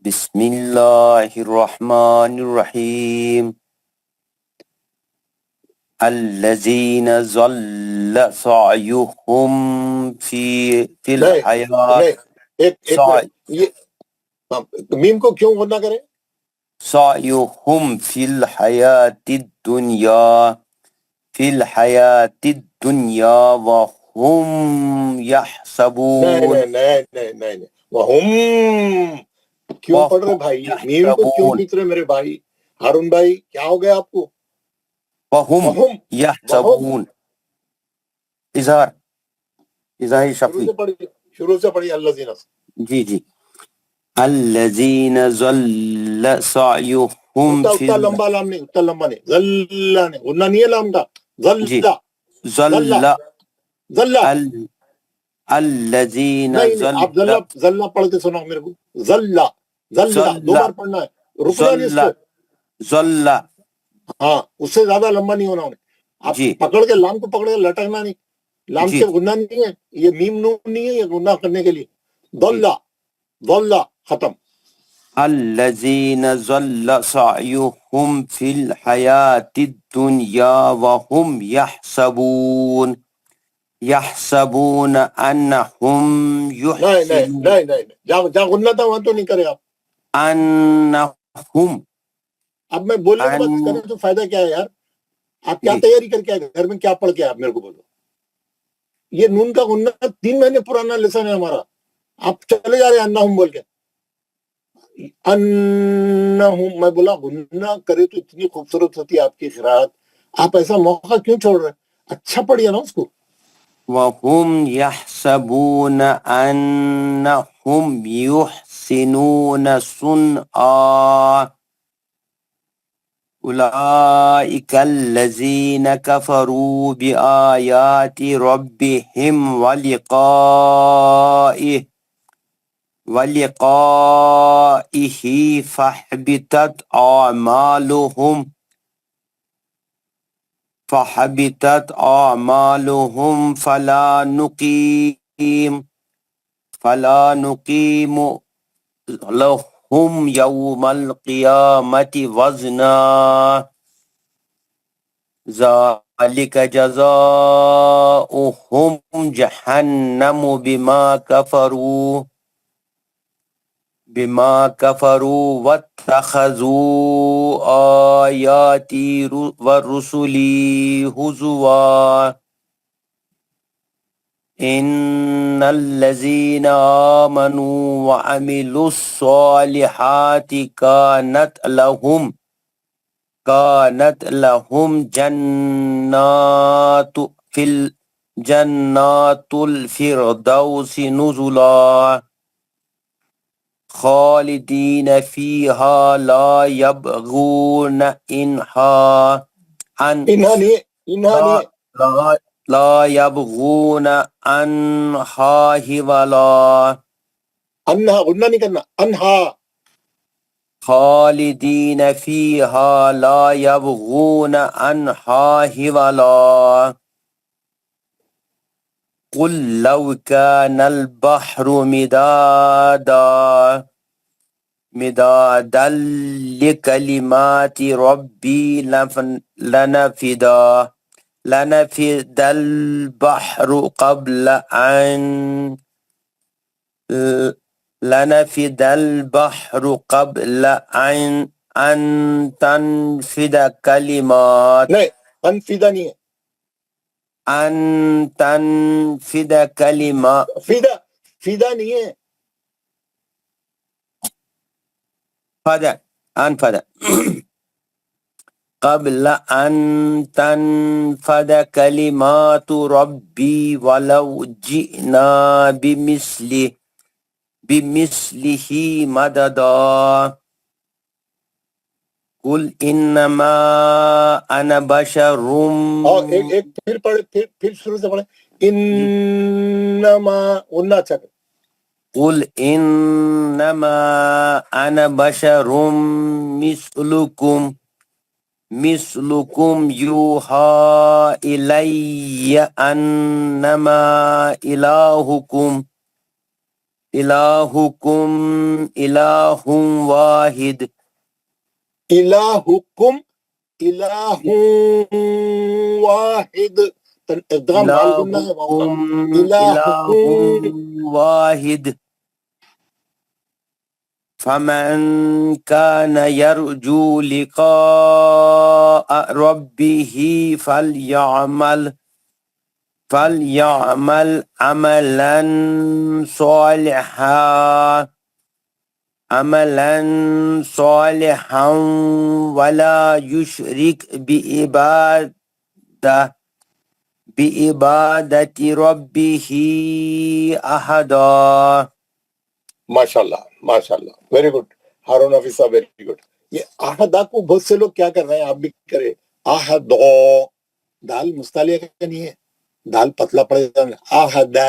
بسم اللہ الرحمن الرحیم الذین ضل سعیہم فی الحیات ایک منٹ، یہ میم کو کیوں غنہ کریں؟ سعیہم فی الحیات الدنیا فی الحیات الدنیا وہم یحسبون نہیں وہم کیوں پڑھ رہے بھائی؟ میم کو کیوں کھینچ رہے میرے بھائی؟ ہارون بھائی کیا ہو گیا آپ کو؟ وہم یحسبون اظہاری شفوی شروع سے پڑھی اللہ زینہ جی جی الذین ضل سعیہم فی اتنا لمبا لام نہیں، اتنا لمبا نہیں، ذلہ نہیں، غنہ نہیں ہے لام کا، جی ذلہ ضل ذلہ الذین نہیں، آپ ذلہ پڑھ کے سناؤ میرے کو، ذلہ دو بار پڑھنا ہے، رکنا نہیں اس کو، ضل ہاں اس سے زیادہ لمبا نہیں ہونا انہیں، آپ جی پکڑ کے لام کو پکڑ کے لٹکنا نہیں، لام جی سے غنہ نہیں ہے، یہ میم نون نہیں ہے، یہ غنہ کرنے کے لیے، ضلہ ختم. الذین ضل سعیہم فی الحیات الدنیا وہم یحسبون انہم یحسنون نہیں جہاں غنہ تھا وہاں تو نہیں کرے آپ. انہم اب میں بولنے کے بعد کریں تو فائدہ کیا ہے یار؟ آپ کیا جی تیاری کر کے آئے گھر میں، کیا پڑھ کے آپ میرے کو بولو؟ یہ نون کا غنہ 3 مہینے پرانا لیسن ہے ہمارا، آپ چلے جا رہے ہیں انہم بول کے. انہم میں بولا غنہ کرے تو اتنی خوبصورت ہوتی ہے آپ کی قرات، آپ ایسا موقع کیوں چھوڑ رہے ہیں؟ اچھا پڑھیے نا اس کو. وہم یحسبون انہم یحسنون صنعا اولئک الذین کفروا بآیات ربہم ولقائہ فحبطت اعمالہم فلا نقیم لہم یوم القیامت وزنا ذالک جزاؤہم جہنم بما کفروا واتخذوا آیاتی ورسلی ہزوا ان الذین آمنوا وعملوا الصالحات کانت لہم جنات الفردوس نزلا خالدین فیہا لا یبغون لا یبغون عنہا حولا انہا غنہ نہیں کرنا، انہا خالدین فیہا لا یبغون عنہا حولا قل لو کان البحر مدادا لکلمات ربی لنفد البحر قبل ان تنفد کلمات نہیں، انفیدہ نہیں ہے، ان تنفد کلمات فیدہ نہیں ہے، انفد قبل ان تنفد کلمات ربی ولو جئنا بمثلہ مددا قل انما انا بشر اور ایک پھر پڑھے، پھر شروع سے پڑھے، انما غنہ اچھا کر. قل انما انا بشر مثلکم مثلكم يوحى إلي أنما إلهكم إله واحد الہکم الہ واحد ادغام غال غنہ ہے واؤ کا الہکم واحد فمن كان يرجو لقاء ربه فليعمل عملا صالحا ولا يشرك بعبادة ربه أحدا. ماشاءاللہ ماشاءاللہ ویری گڈ ہارون حفیظ صاحب ویری گڈ. یہ آہدا کو بہت سے لوگ کیا کر رہے ہیں، آپ بھی کرے آہدو، دال مستعلیہ کا نہیں ہے، دال پتلا پڑ جاتا ہے، آہدا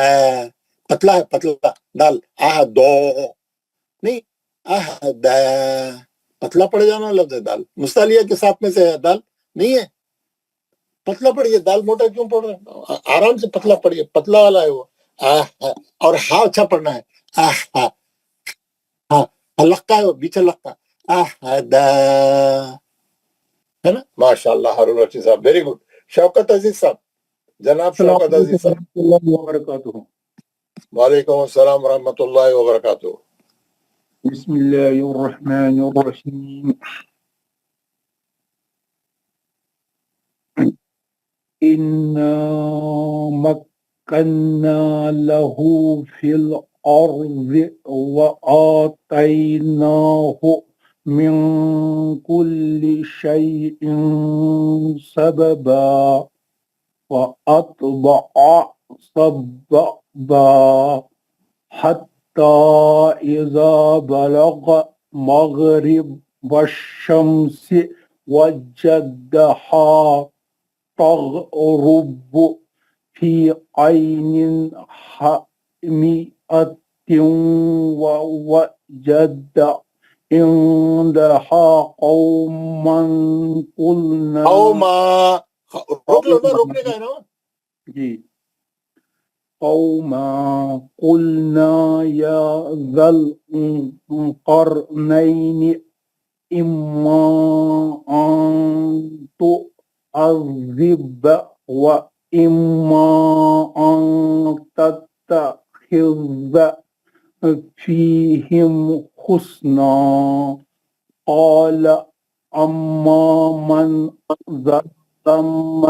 پتلا ہے، پتلا دال آہدو نہیں، آہدا پتلا پڑ جانا لفظ ہے، دال مستعلیہ کے ساتھ میں سے ہے، دال نہیں ہے، پتلا پڑیے، دال موٹا کیوں پڑ رہا ہے، آرام سے پتلا پڑیے، پتلا والا ہے وہ، اور ہاں اچھا پڑھنا ہے، لگتا ہے وہ بیچ لگتا ہے نا. ماشاء اللہ ہارون رشید صاحب ویری گڈ. شوکت عزیز صاحب، جناب شوکت عزیز صاحب. وبرکاتہ. وعلیکم السلام ورحمۃ اللہ وبرکاتہ. بسم اللہ الرحمن الرحیم. انا مکننا له فی الارض وآتیناہ من کل شیء سببا فأتبع سببا حتى إذا بلغ مغرب الشمس وجدها تغرب في عين حمئة ووجد عندها قوما قلنا روک لو نا، روکنے کا ہے نا جی قوما قلنا يا ذا القرنين إما أن تعذب وإما أن تتخذ فيهم حسنا قال أما من ظلم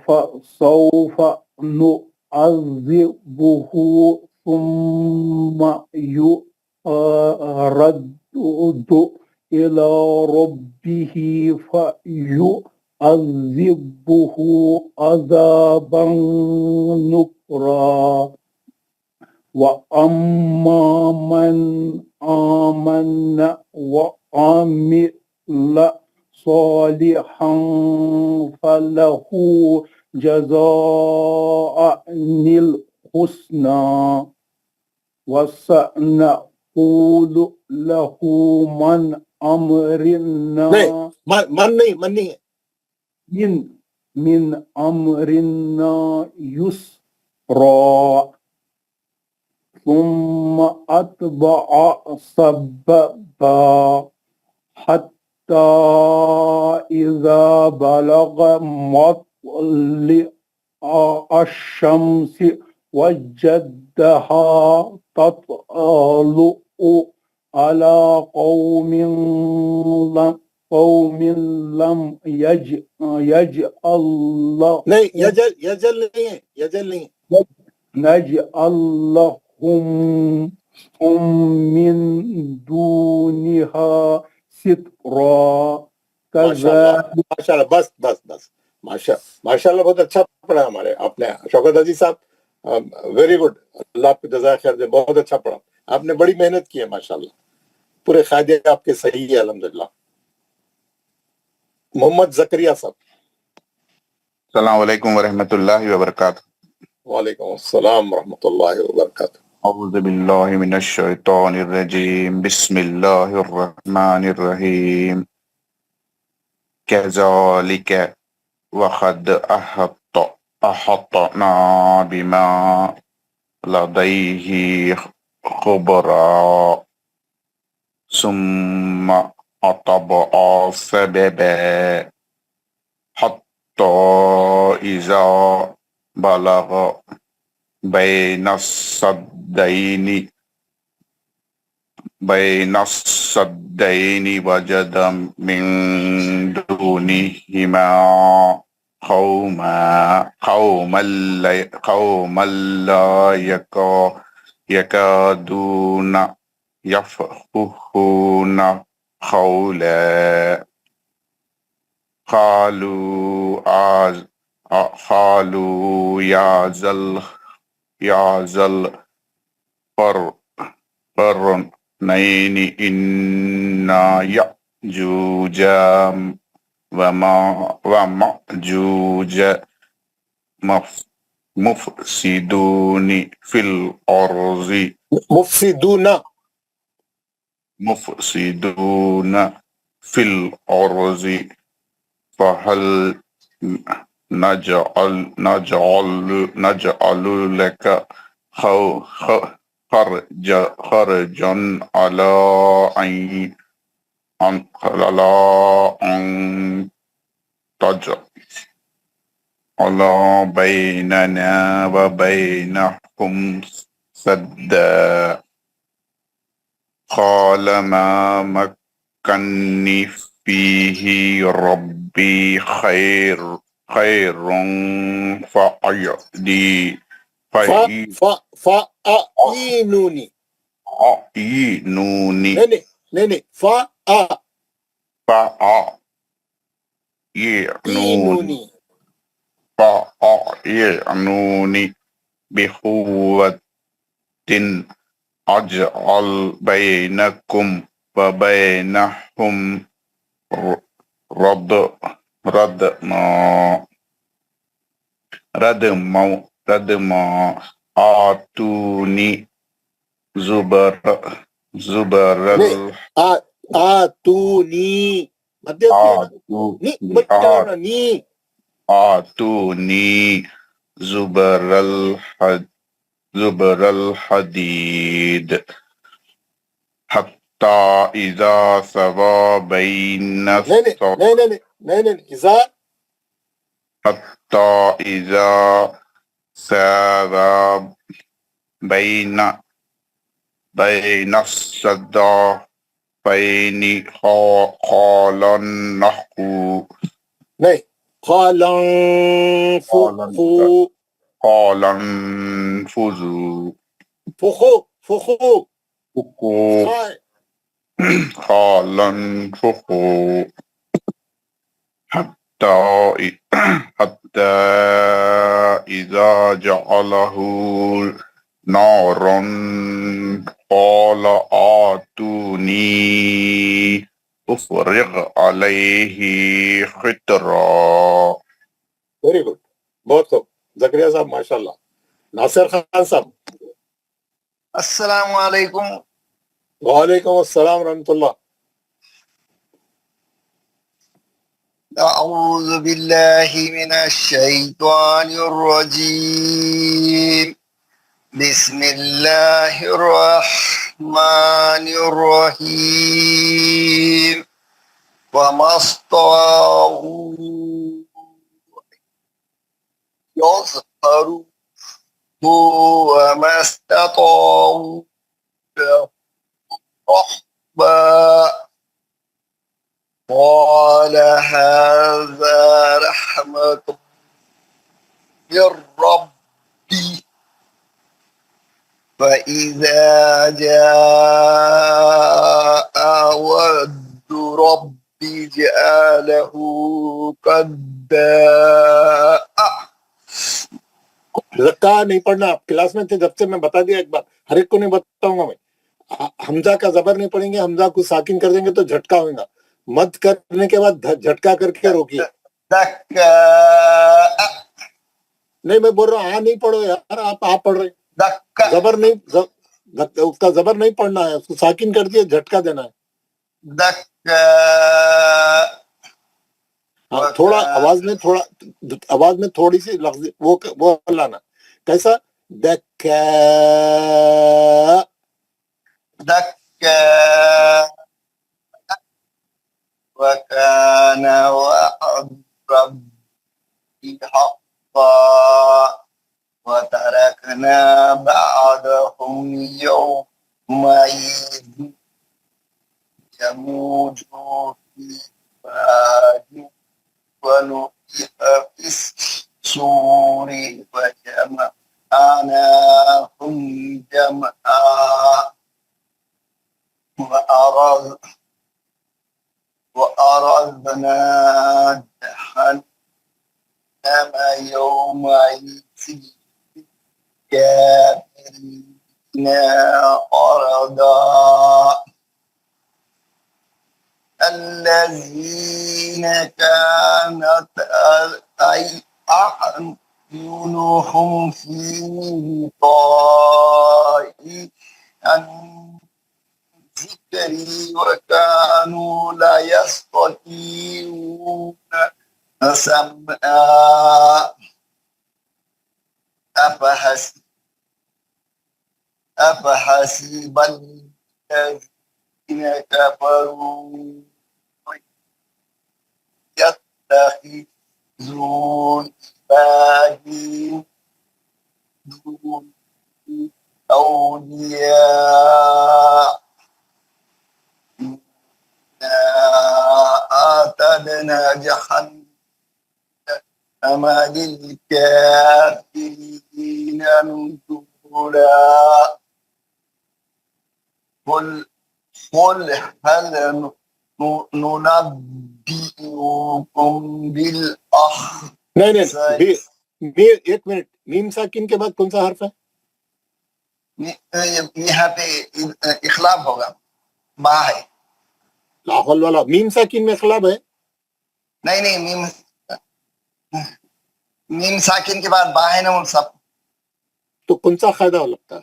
فسوف نعذبه ثم يرد إلى ربه فيعذبه عذابا نكرا وأما من آمن وعمل صالحا فله جزاء الحسنى وسنقول له من أمرنا من نہیں ہے من أمرنا يسرا ثم أتبع سببا حتى إذا بلغ مطلع الشمس وجدها تطلع على قوم لم يجعل نہیں، یجل نہیں ہے، یجل نہیں ہے. نجعل لهم من دونها سترا ماشاءاللہ بس ماشاءاللہ بہت اچھا پڑھا ہمارے آپ نے شوکت عزیز صاحب، ویری گڈ، اللہ آپ کو جزائے خیر دے، بہت اچھا پڑھا، آپ نے بڑی محنت کی ہے ماشاءاللہ، پورے قاعدے آپ کے صحیح ہے الحمدللہ. محمد زکریا صاحب. السلام علیکم ورحمۃ اللہ وبرکاتہ. وعلیکم السلام ورحمۃ اللہ وبرکاتہ. اعوذ باللہ من الشیطان الرجیم، بسم اللہ الرحمن الرحیم. كذلك وقد أحطنا بما لديه خبرا ثم أتبع سببا حتى إذا بلغ بين السدين وجد من دونهما قوما لا يكادون يفقهون قولا قالوا يا ذا القرنين إن يأجوج ومأجوج مفسدون في الأرض مفسدون في الأرض فهل نجعل لك خرجا على أن تجعل بيننا وبينهم سدا قال ما مكني فيه ربي خير فأعينوني نہیں فأعينوني بقوة أجعل بينكم وبينهم ردما آتوني زبر آتوني زبر الحديد حتى إذا سوى بين الصدفين قال انفذوا قال انفخوا حتى إذا جعله نارا قال آتوني أفرغ عليه قطرا. ویری گڈ، بہت خوب زکریا صاحب، ماشاء اللہ. ناصر خان صاحب. السلام علیکم. وعلیکم السلام ورحمۃ اللہ. اعوذ باللہ من الشیطان الرجیم. بسم اللہ الرحمن الرحیم. وما استطاعوا يظهروا وما استطاعوا رحبا. قال هذا رحمة من ربي فإذا جاء وعد ربي جعله كداء. زکا نہیں پڑھنا، آپ کلاس میں تھے جب سے، میں بتا دیا ایک بار، ہر ایک کو نہیں بتاؤں گا میں. حمزہ کا زبر نہیں پڑھیں گے، حمزہ کو ساکن کر دیں گے تو جھٹکا ہوگا. مد کرنے کے بعد جھٹکا کر کے روکیے. نہیں میں بول رہا ہوں نہیں پڑھو یار، آپ پڑھ رہے. زبر نہیں، اس کا زبر نہیں پڑھنا ہے، اس کو ساکن کر دیے، جھٹکا دینا ہے. تھوڑا آواز میں تھوڑی سی لفظ وہ لانا. کیسا؟ دکا دكا وكان وعد ربي حقا وتركنا بعدهم يومئذ يموج في الوادي ونفخ في الصور فجمعناهم جمعا وأردنا جهنم يومئذ للكافرين عرضا الذين كانت أعينهم في غطاء عن ذكري وكانوا لا يستطيعون سمعا أفحسب الذين كفروا يتخذون عبادي دون أولياء أعتدنا جهنم للكافرين نزلا قل هل ننبئكم بالأخسرين. نہیں ایک منٹ، میم ساکن کے بعد کون سا حرف ہے؟ یہاں پہ اخلاب ہوگا، با ہے. لاحول والا میم ساکن میں اخلاب ہے؟ نہیں میم ساکن کے بعد با ہے نا وہ سب. تو کون سا قاعدہ لگتا ہے؟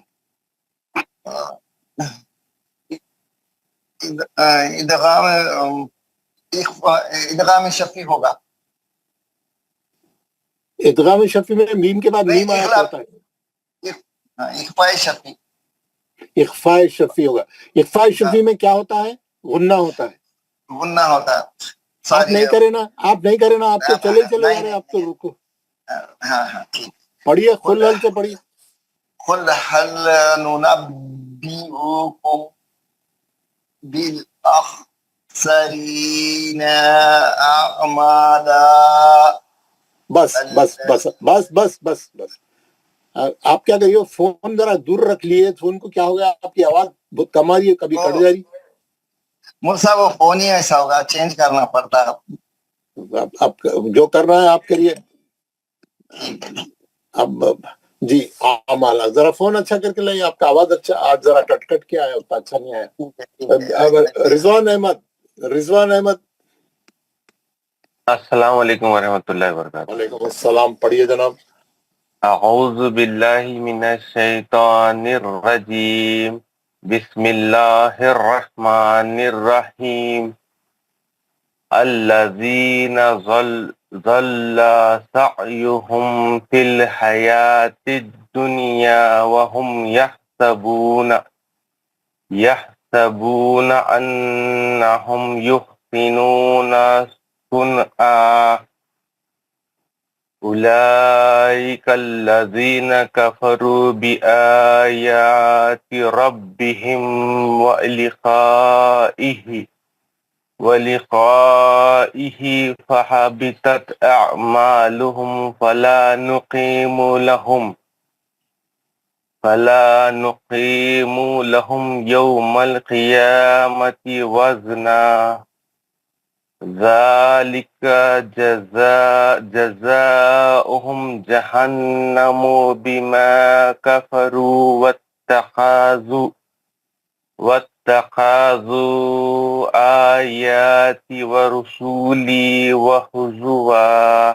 ادغام شفی ہوگا. ادغام شفی میں میم کے بعد میم آیا ہوتا ہے. اخفاء شفی. اخفاء شفی ہوگا. اخفاء شفی میں کیا ہوتا ہے؟ غنہ ہوتا ہے. غنہ ہوتا ہے. آپ نہیں کرے نا، آپ تو چلے جا رہے ہیں، آپ تو رکو. ہاں ٹھیک. پڑھیے قل حل سے پڑھیے. قل هل ننبئكم بالأخسرين أعمالا. بس آپ کیا کریے؟ فون ذرا دور رکھ لیے. فون کو کیا ہو گیا؟ آپ کی آواز بہت کم آ رہی ہے، کبھی کٹ جا رہی. مرسا وہ فون ہی ایسا ہوگا، چینج کرنا پڑتا ہے. آپ جو کر رہا ہے آپ کریے. اب جی اعمال ذرا فون اچھا کر کے لائیے. آپ کا آواز اچھا آج ذرا کٹ کے آیا، اتنا اچھا نہیں آیا. رضوان احمد السلام علیکم ورحمۃ اللہ وبرکاتہ. وعلیکم السلام. پڑھیے جناب. اعوذ باللہ من الشیطان الرجیم بسم اللہ الرحمن الرحیم. الذین ظل سعیہم فی الحیاة الدنیا وهم يحسبون انہم یحسنون صنعا أولئك الذين كفروا بآيات ربهم ولقائه فحبطت أعمالهم فلا نقيم لهم يوم القيامة وزنا ذلك جزاؤهم جهنم بما كفروا واتخذوا آياتي ورسولي وهزوا.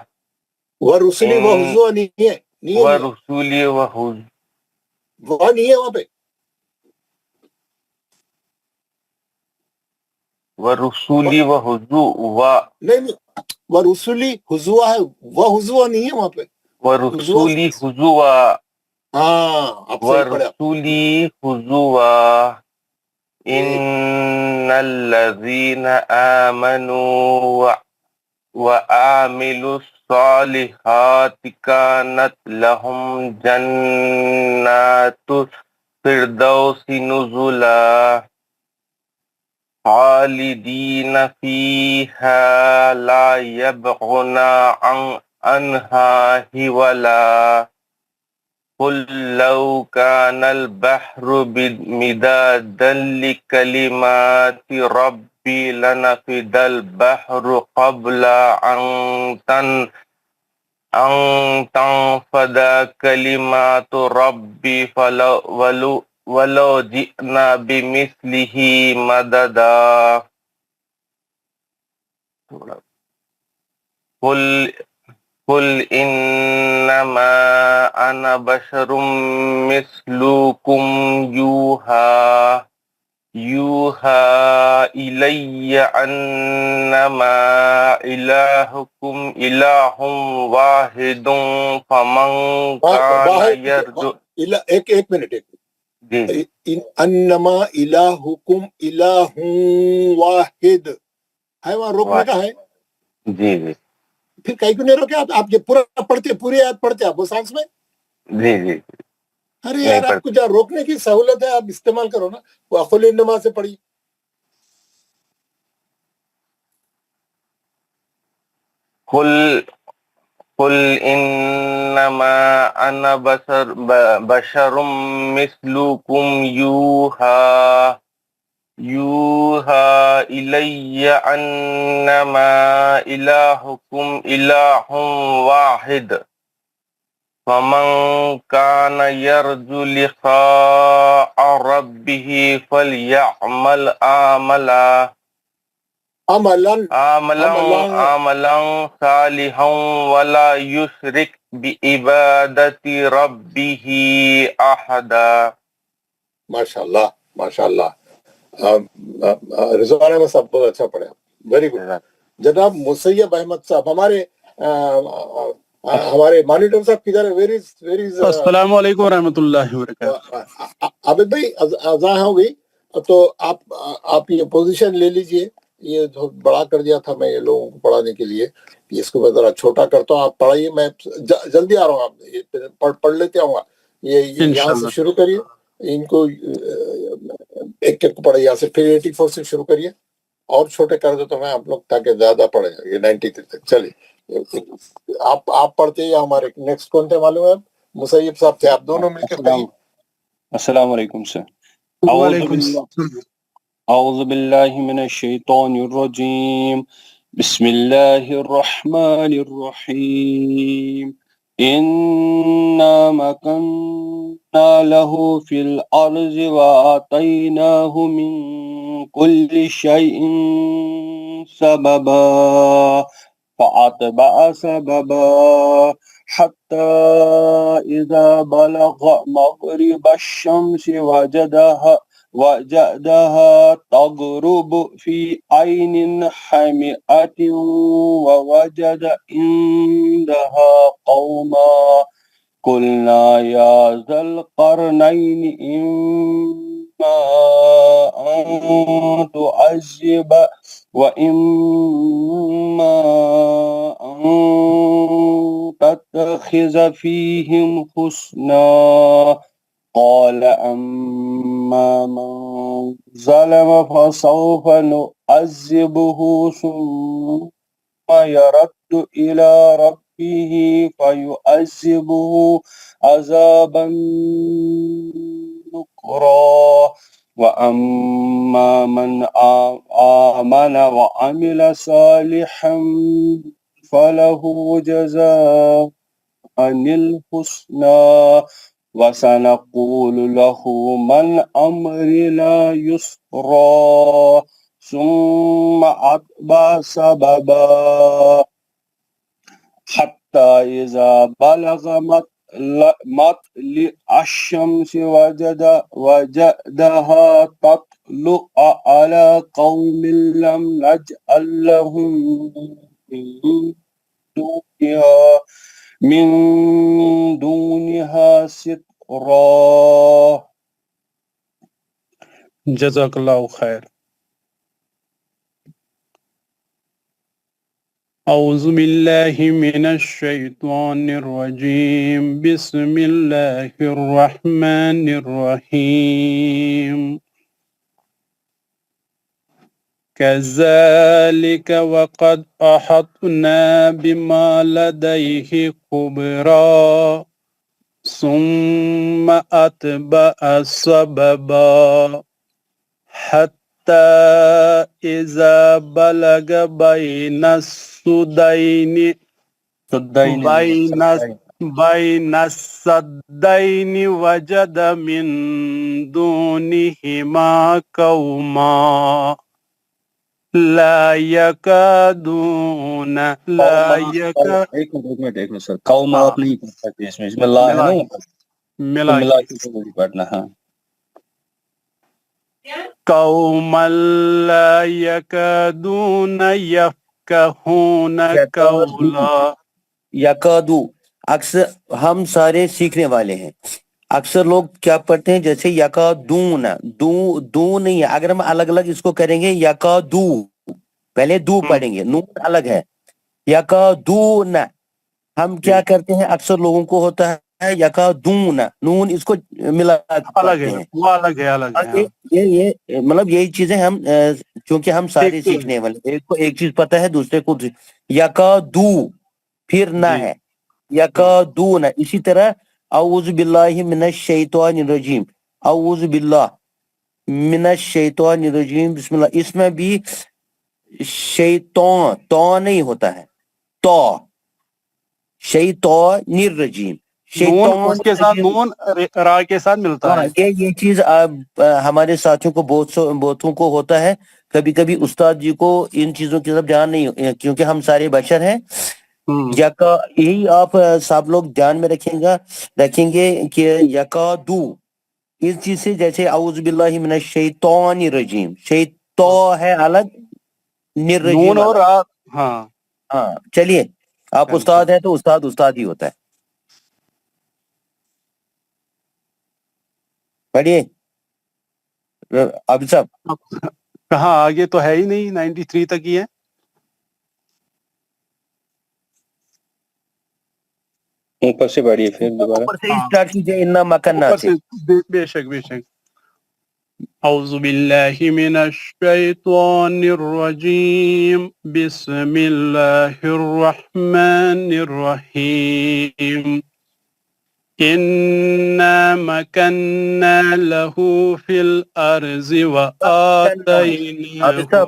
ورسلی وحزوا نہیں ہے، ورسولي وهزوا وہ نہیں ہے وہاں پہ. ورسولي وهزوا نہیں ورسلی حضوا ہے، وہ حضوا نہیں ہے وہاں پہ، ورسولی حضوا ہاں آپ صحیح پڑھے آپ. ورسولی حضوا ان الذین آمنوا وعملوا الصالحات كانت لهم جنات الفردوس نزلا خالدین فیہا لا یبغون عنہا حولا قل لو كان البحر مدادا لكلمات ربي لنفد البحر قبل أن تنفد كلمات ربي ولو جئنا بمثله مددا قل انما انا بشر مثلكم يوحى الي انما الهكم اله واحد فمن كان يرجو ایک منٹ جی انما الہکم الہ واحد ہے، وہاں روکنے کا ہے. جی جی پھر کہیں کیوں نہیں روکے آپ یہ پورا پڑھتے، پوری آیت پڑھتے آپ وہ سائنس میں. جی جی ارے یار آپ کو جہاں روکنے کی سہولت ہے آپ استعمال کرو نا. وہ قل انما سے پڑھی. قل انما انا بشر مثلكم يوحى الي انما الهكم اله واحد فمن كان يرجو لقاء ربه فليعمل عملا صالحا ولا يشرك بعبادة ربه احدا. ماشاء اللہ ماشاء اللہ. رضوان احمد صاحب بہت اچھا پڑھے، ویری گڈ. جناب مسیب احمد صاحب ہمارے مانیٹر صاحب کدھر ہے؟ ویری السلام علیکم ورحمۃ اللہ وبرکاتہ. عابد بھائی اذان ہو گئی تو آپ یہ پوزیشن لے لیجئے. یہ بڑا کر دیا تھا میں یہ لوگوں کو پڑھانے کے لیے، اس کو میں ذرا چھوٹا کرتا ہوں. آپ پڑھائیے، میں جلدی آ رہا ہوں. آپ پڑھ لیتے ہوں گا. یہ یہاں سے شروع کریے، ان کو ایک ایک پڑھے یہاں سے، پھر 84 سے شروع کریے اور چھوٹے کر دو تو میں آپ لوگ تاکہ زیادہ پڑھیں. یہ 93 تک. چلیے آپ پڑھتے یا ہمارے نیکسٹ کون تھے معلوم ہے؟ مسیب صاحب تھے. آپ دونوں مل کے پڑھیے. السلام علیکم سر. اعوذ باللہ من الشیطان الرجیم. بسم اللہ الرحمن الرحیم. انا مکننا له فی الارض وآتیناہ من کل شیء سببا فاتبع سببا حتى إذا بلغ مغرب الشمس وجدها تغرب في عين حمئة ووجد عندها قوما قلنا يا ذا القرنين إما أن تعذب وإما أن تتخذ فيهم حسنا قال أما من ظلم فسوف نعذبه ثم يرد إلى ربه فيعذبه عذابا نكرا وأما من آمن وعمل صالحا فله جزاء الحسنى وسنقول له من أمرنا يسرا ثم أتبع سببا حتى إذا بلغ مطلع الشمس وجدها تطلع على قوم لم نجعل لهم من دونها سترا. جزاک اللہ خیر. اعوذ باللہ من الشیطان الرجیم بسم اللہ الرحمن الرحیم. كذلك وقد أحطنا بما لديه خبرا ثم أتبع سببا حتى إذا بلغ بين السدين بين السدين وجد من دونهما قوما لا يكادون ایک منٹ سر، قوم آپ نہیں پڑھ سکتے اس میں اللہ ہے نا، ملا کے پڑھنا. ہاں قوما لا يكادون يفقهون قولا. یکادو اکثر ہم سارے سیکھنے والے ہیں. اکثر لوگ کیا پڑھتے ہیں جیسے یکادون، دو نہیں ہے. اگر ہم الگ الگ اس کو کریں گے یکادو، پہلے دو پڑھیں گے، نون الگ ہے. یکادون ہم کیا کرتے ہیں، اکثر لوگوں کو ہوتا ہے یکادون، نون اس کو ملا الگ ہے، وہ الگ ہے، الگ ہے. یہ مطلب یہی چیزیں ہم چونکہ ہم سارے سیکھنے والے، ایک کو ایک چیز پتہ ہے دوسرے کو یکادو پھر نہ ہے یکادون. اسی طرح اعوذ باللہ من الشیطان الرجیم، اعوذ باللہ من الشیطان الرجیم بسم اللہ. اس میں بھی شیطان تو نہیں ہوتا ہے، تو شیطان الرجیم، نون اس کے ساتھ نون را کے ساتھ ملتا ہے. یہ چیز ہمارے ساتھیوں کو بہتوں کو ہوتا ہے. کبھی کبھی استاد جی کو ان چیزوں کی طرف دھیان نہیں، کیونکہ ہم سارے بشر ہیں. یہی آپ سب لوگ دھیان میں رکھیں گے کہ یکادو اس چیز سے، جیسے اعوذ باللہ من الشیطان الرجیم، شیطان ہے الگ، نون اور ہاں. چلیے آپ استاد ہیں تو استاد ہی ہوتا ہے. پڑھیے ابھی صاحب. کہاں آگے تو ہے ہی نہیں، 93 تک ہی ہے. اوپر سے پڑھیے پھر دوبارہ. اوپر سے اسٹارٹ کیجئے، انا مکننا سے. بے شک بے شک. اعوذ باللہ من الشیطان الرجیم بسم اللہ الرحمن الرحیم. انا مکننا له فی الارض وآتیناہ.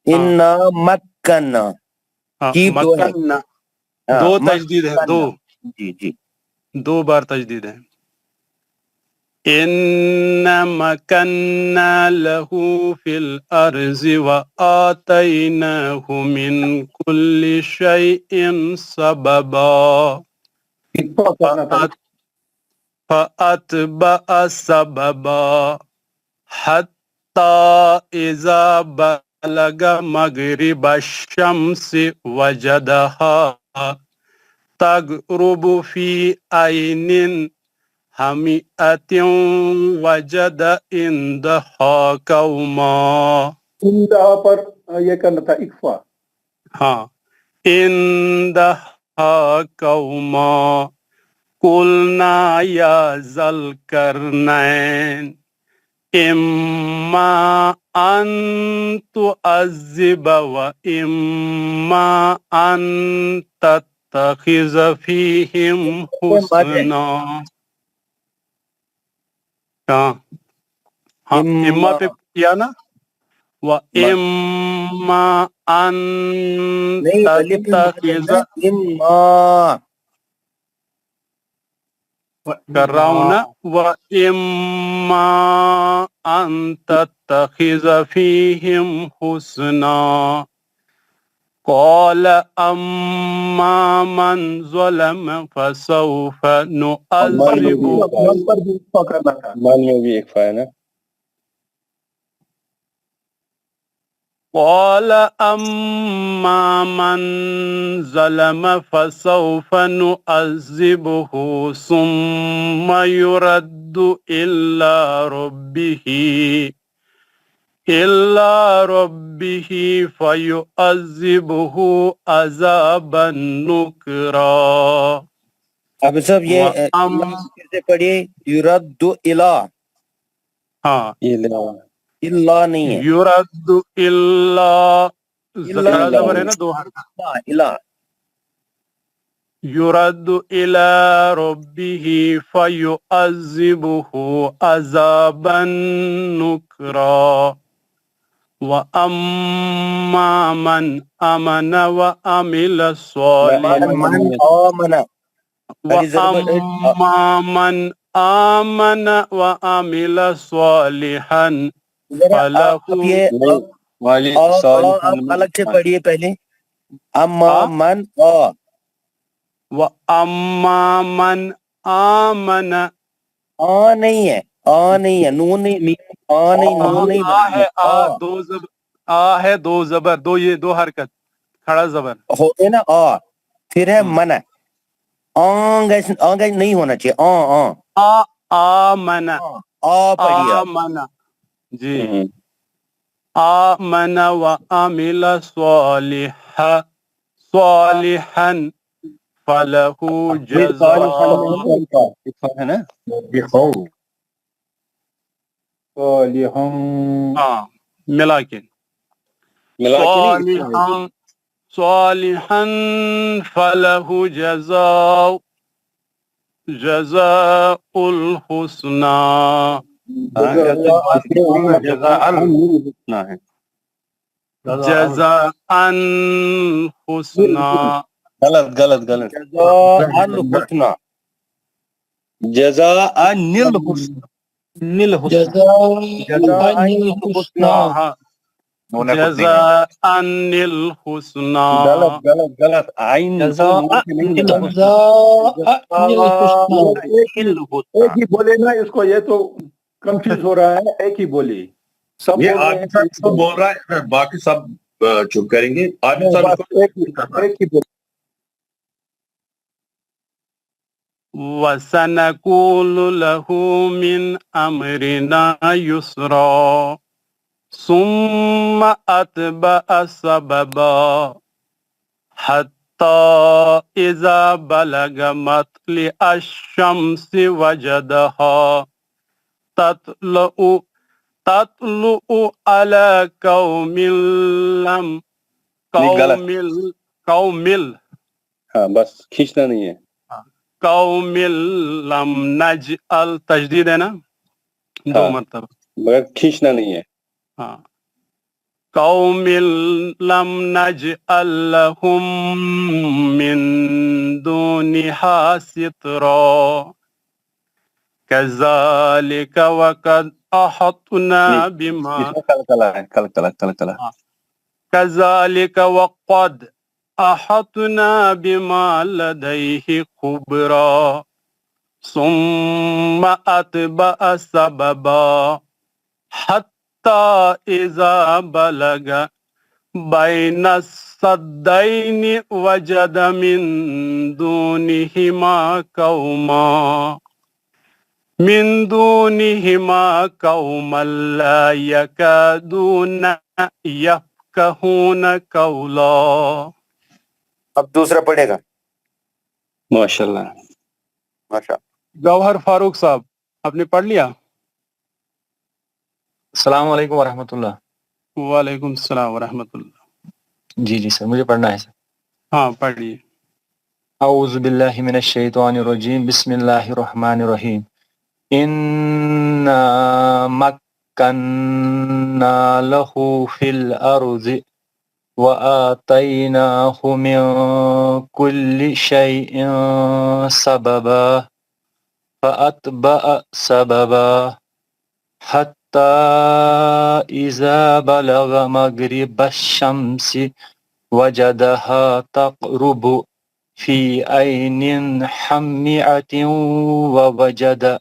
انا مکننا مکننا دو تجدید ہے، دو جی دو بار تجدید ہے. اِنَّا مَكَنَّا لَهُ فِي الْأَرْضِ وَآتَيْنَاهُ مِنْ كُلِّ شَيْءٍ سَبَبًا فَأَتْبَعَ سَبَبًا حَتَّى إِذَا بَلَغَ مَغْرِبَ الشَّمْسِ وَجَدَهَا تَغْرُبُ فِي عَيْنٍ حَمِئَةٍ وَجَدَ عِندَهَا قَوْمًا. عندها پر یہ کرنا تھا اکفا. ہاں، عندها قوما قلنا یا ذا القرنین اما ان تعذب و اما ان تتخذ فیہم حسنا. ہاں اما پہ کیا نا، وَإِمَّا أَن تَتَّخِذَ کر رہا ہوں نا، وَإِمَّا أَن تَتَّخِذَ فِيهِمْ حُسْنًا قَالَ أَمَّا مَنْ ظَلَمَ فَسَوْفَ نُعَذِّبُهُ. مان میں بھی ایک فائدہ. قال أما من ظلم فسوف نعذبه ثم يرد إلى ربه فيعذبه عذابا نكرا. اب صاحب یہ پھر سے پڑھیے یرد الا ہاں الا نہیں ہے یرد الا زبر ہے نا دو حرف الا يرد إلى ربه فيعذبه عذابا نكرا. وأما من آمن وعمل صالحا فله الگ سے پڑھیے پہلے اما من وَأَمَّا مَنْ آمَنَ نہیں ہے نہیں ہے نون نہیں نون نہیں ہے دو زبر دو یہ دو حرکت کھڑا زبر ہوتے نا پھر ہے من آنگ نہیں ہونا چاہیے آمن پڑھیے آمن جی آمن وعمل صالحا فَلَهُ جَزَاءٌ ہے نا ملا کے صالحا فَلَهُ جزاء الحسنى جزاء الحسنى غلط الحسنى جزاء الحسنى جزاء الحسنى غلط عین ایک ہی بولے نا اس کو یہ تو کنفیوز ہو رہا ہے ایک ہی بولی سب یہ آدمی صاحب سب بول رہا ہے باقی سب چپ کریں گے آدمی صاحب ایک ہی بولی وَسَنَقُولُ لَهُ مِنْ أَمْرِنَا يُسْرًا ثُمَّ أَتْبَعَ سَبَبًا حَتَّى إِذَا بَلَغَ مَطْلِعَ الشَّمْسِ وَجَدَهَا تَطْلُعُ عَلَى قَوْمٍ ہاں بس کھینچنا نہیں ہے قوم لم نجعل تجدید ہے نا دو مرتبہ مگر کھینچنا نہیں ہے ہاں قوم لم نجعل لهم من دونها سترا كذلك وقد أحطنا بما كذلك وقد أحطنا بما لديه خبرا ثم أتبع سببا حتى إذا بلغ بين السدين وجد من دونهما قوما لا يكادون يفقهون قولا. اب دوسرا پڑھے گا ماشاء اللہ گوہر فاروق صاحب آپ نے پڑھ لیا؟ السلام علیکم ورحمۃ اللہ. وعلیکم السلام ورحمۃ اللہ. جی سر مجھے پڑھنا ہے سر. ہاں پڑھیے. اعوذ باللہ من الشیطان الرجیم بسم اللہ الرحمن الرحیم. انا مکننا لہ فی الارض وآتیناہ من کل شیء سببا فأتبع سببا حتی اذا بلغ مغرب الشمس وجدها تغرب في عين حمئة ووجد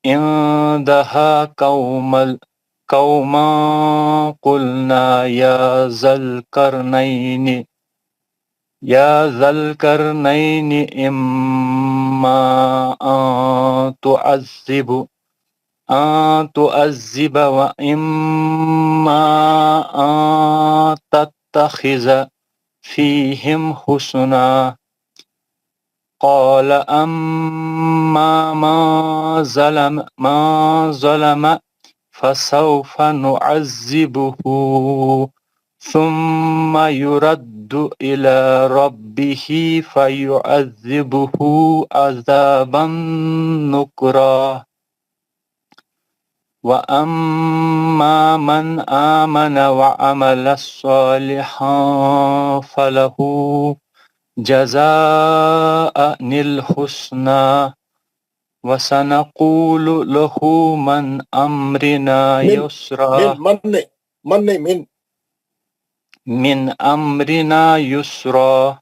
عندها قوما قلنا يا ذا القرنين إما أن تعذب وإما أن تتخذ فيهم حسنا قال أما ما ظلم فسوف نعذبه ثم يرد إلى ربه فيعذبه عذابا نكرا وأما من آمن وعمل صالحا فله جزاء الحسنى وسنقول له من أمرنا من يسرا من أمرنا يسرا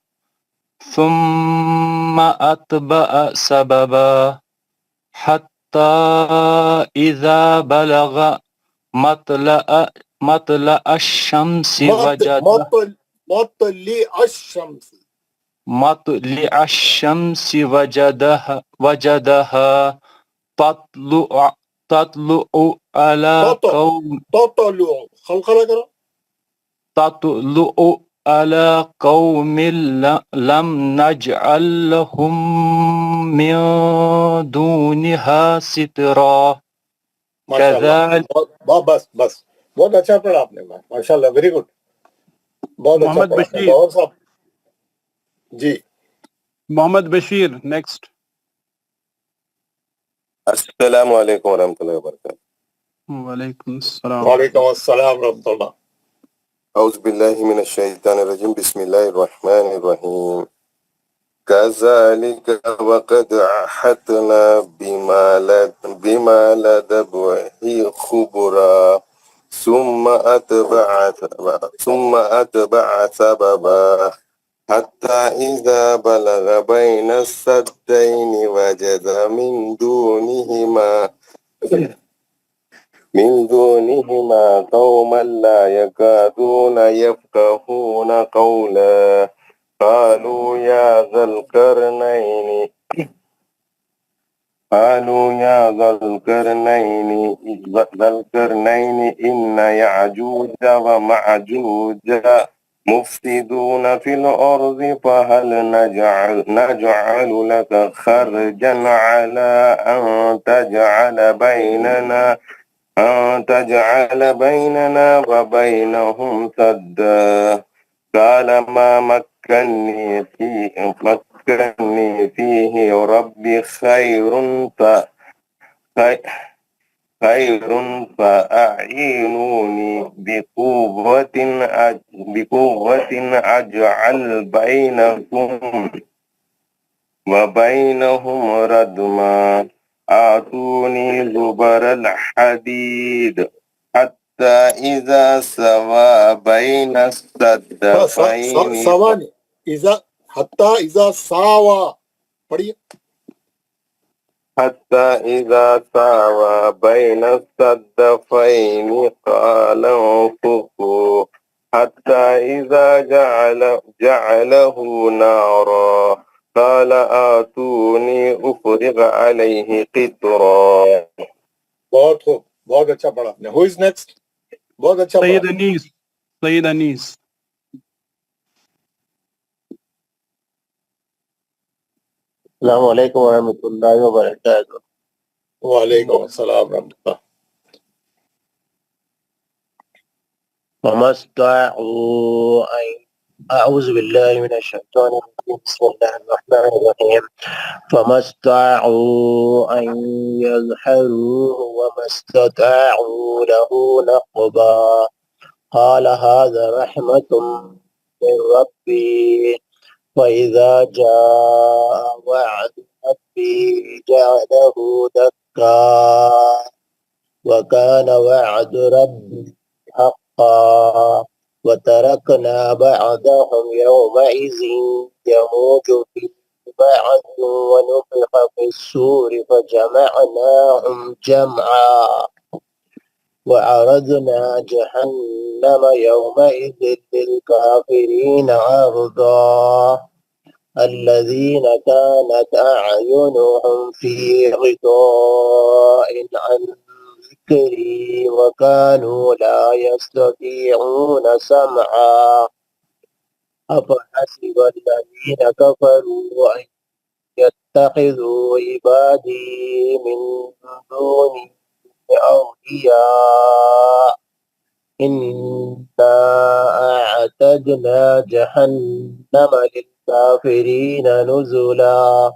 ثم أتبع سببا حتى إذا بلغ مطلع الشمس وجدها تطلع على قوم لم نجعل لهم من دونها سترا كذلك بس بہت اچھا پڑھا آپ نے ماشاء اللہ ویری گڈ بہت اچھا محمد پڑھا بشیر بہت صاحب جی محمد بشیر نیکسٹ السلام علیکم ورحمۃ اللہ وبرکاتہ وعلیکم السلام وعلیکم السلام ورحمۃ اللہ اعوذ باللہ من الشیطان الرجیم بسم اللہ الرحمن الرحیم كذلك وقد أحطنا بما لديه خبرا ثم أتبع سببا حتى إذا بلغ بين السدين وجد من دونهما قوما لا يكادون يفقهون قولا قالوا يا ذا القرنين إن يعجوج ومعجوج مفسدون في الأرض فهل نجعل لك خرجا على أن تجعل بيننا وبينهم سدا قال ما مكنني فيه ربي خير فأعينوني بقوة أجعل بينكم وبينهم ردما آتوني زبر الحديد حتى إذا سوى بين السدفين سوانی حتی اذا ساوا پڑھیے حتى إذا ساوى بين السدفين قال انفخوا حتى إذا جعله نارا قال آتوني أفرغ عليه قطرا بہت خوب بہت اچھا پڑھا آپ نے ہو از نیکسٹ بہت اچھا سید پڑھا انیس سید انیس السلام علیکم ورحمۃ اللہ وبرکاتہ وعلیکم السلام ورحمۃ اللہ وما استطاعوا أعوذ بالله من الشيطان الرجيم بسم الله الرحمن الرحيم فما استطاعوا أن يظهروه وما استطاعوا له نقبا قال هذا رحمة من ربي وإذا جاء وعد ربي جعله دكا وكان وعد ربي حقا وتركنا بعضهم يومئذ يموج في بعض ونفخ في الصور فجمعناهم جمعا وعرضنا جهنم يومئذ للكافرين عرضا الذين كانت أعينهم في غطاء عن ذكري وكانوا لا يستطيعون سمعا أفحسب الذين كفروا أن يتخذوا عبادي من دوني أولياء إنا أعتدنا جهنم للكافرين نزلا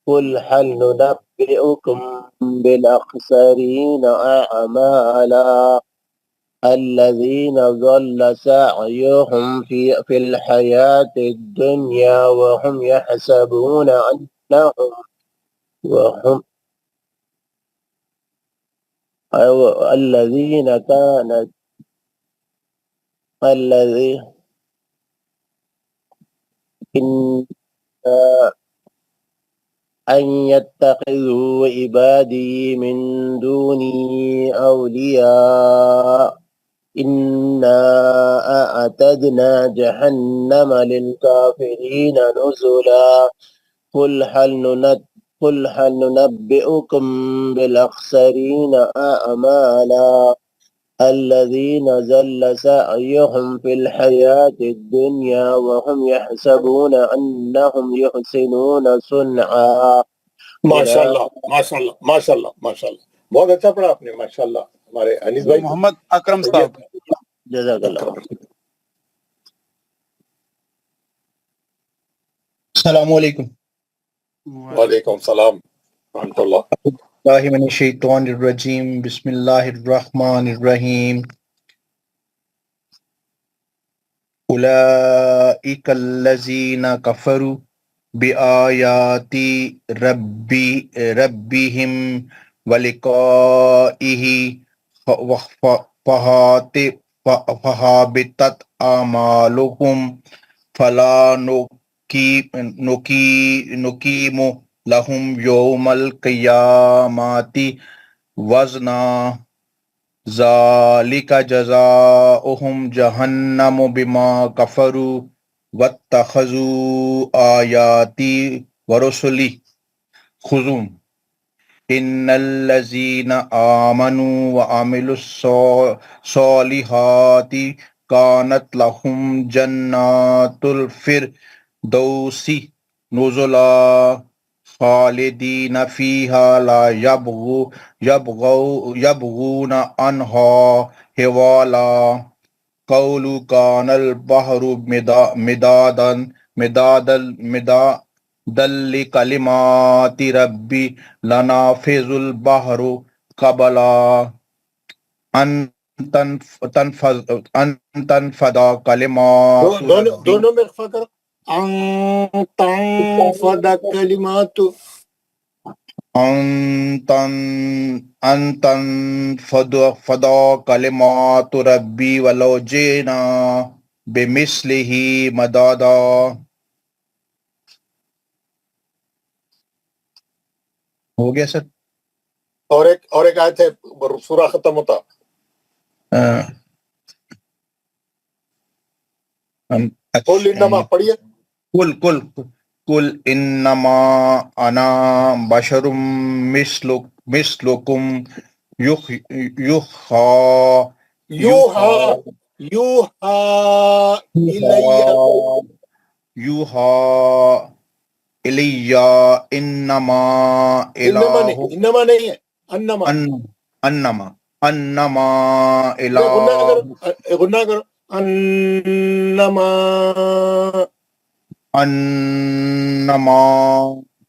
قل هل ننبئكم بالأخسرين أعمالا الذين ضل سعيهم في الحياة الدنيا وهم يحسبون أنهم الذين كانت أن يتخذوا عبادي من دوني أولياء إنا أعتدنا جهنم للكافرين نزلا قل هل ننبئكم بالأخسرين أعمالا الذين ضل سعيهم في الحياة الدنيا وهم يحسبون أنهم يحسنون صنعا ماشاءاللہ ماشاءاللہ ماشاءاللہ ماشاءاللہ بہت اچھا پڑھا آپ نے ماشاءاللہ ہمارے انیس بھائی محمد اکرم صاحب جزاک اللہ السلام علیکم وعلیکم السلام ورحمۃ اللہ اللہ من الشیطان الرجیم بسم اللہ الرحمن الرحیم اولئک الذین کفروا بآیات ربہم ولقائہ فحبطت اعمالہم فلا نقیم لہم یوم القیامت وزنا ذالک جزاؤہم جہنم بما کفروا واتخذوا آیاتی ورسلی خذوا ان الذین آمنوا وعملوا الصالحات کانت لہم جنات الفردوس نزلا خالدین فیہا لا یبغون عنہا حوالا قولوا کان البحر مدادا لکلمات ربی لنافذ البحر قبل ان تنفذ کلمات دونوں میں اخفا کرو ان تنفذ کلمات ان تنفذ کلمات ربی ولو جئنا بمثلہ مدادا ہو گیا سر اور ایک آیت ہے سورہ ختم ہوتا قل انما پڑھیے قل انما انا بشر مثلکم یوحا الیہ انما نہیں ہے انما غنہ کرو انما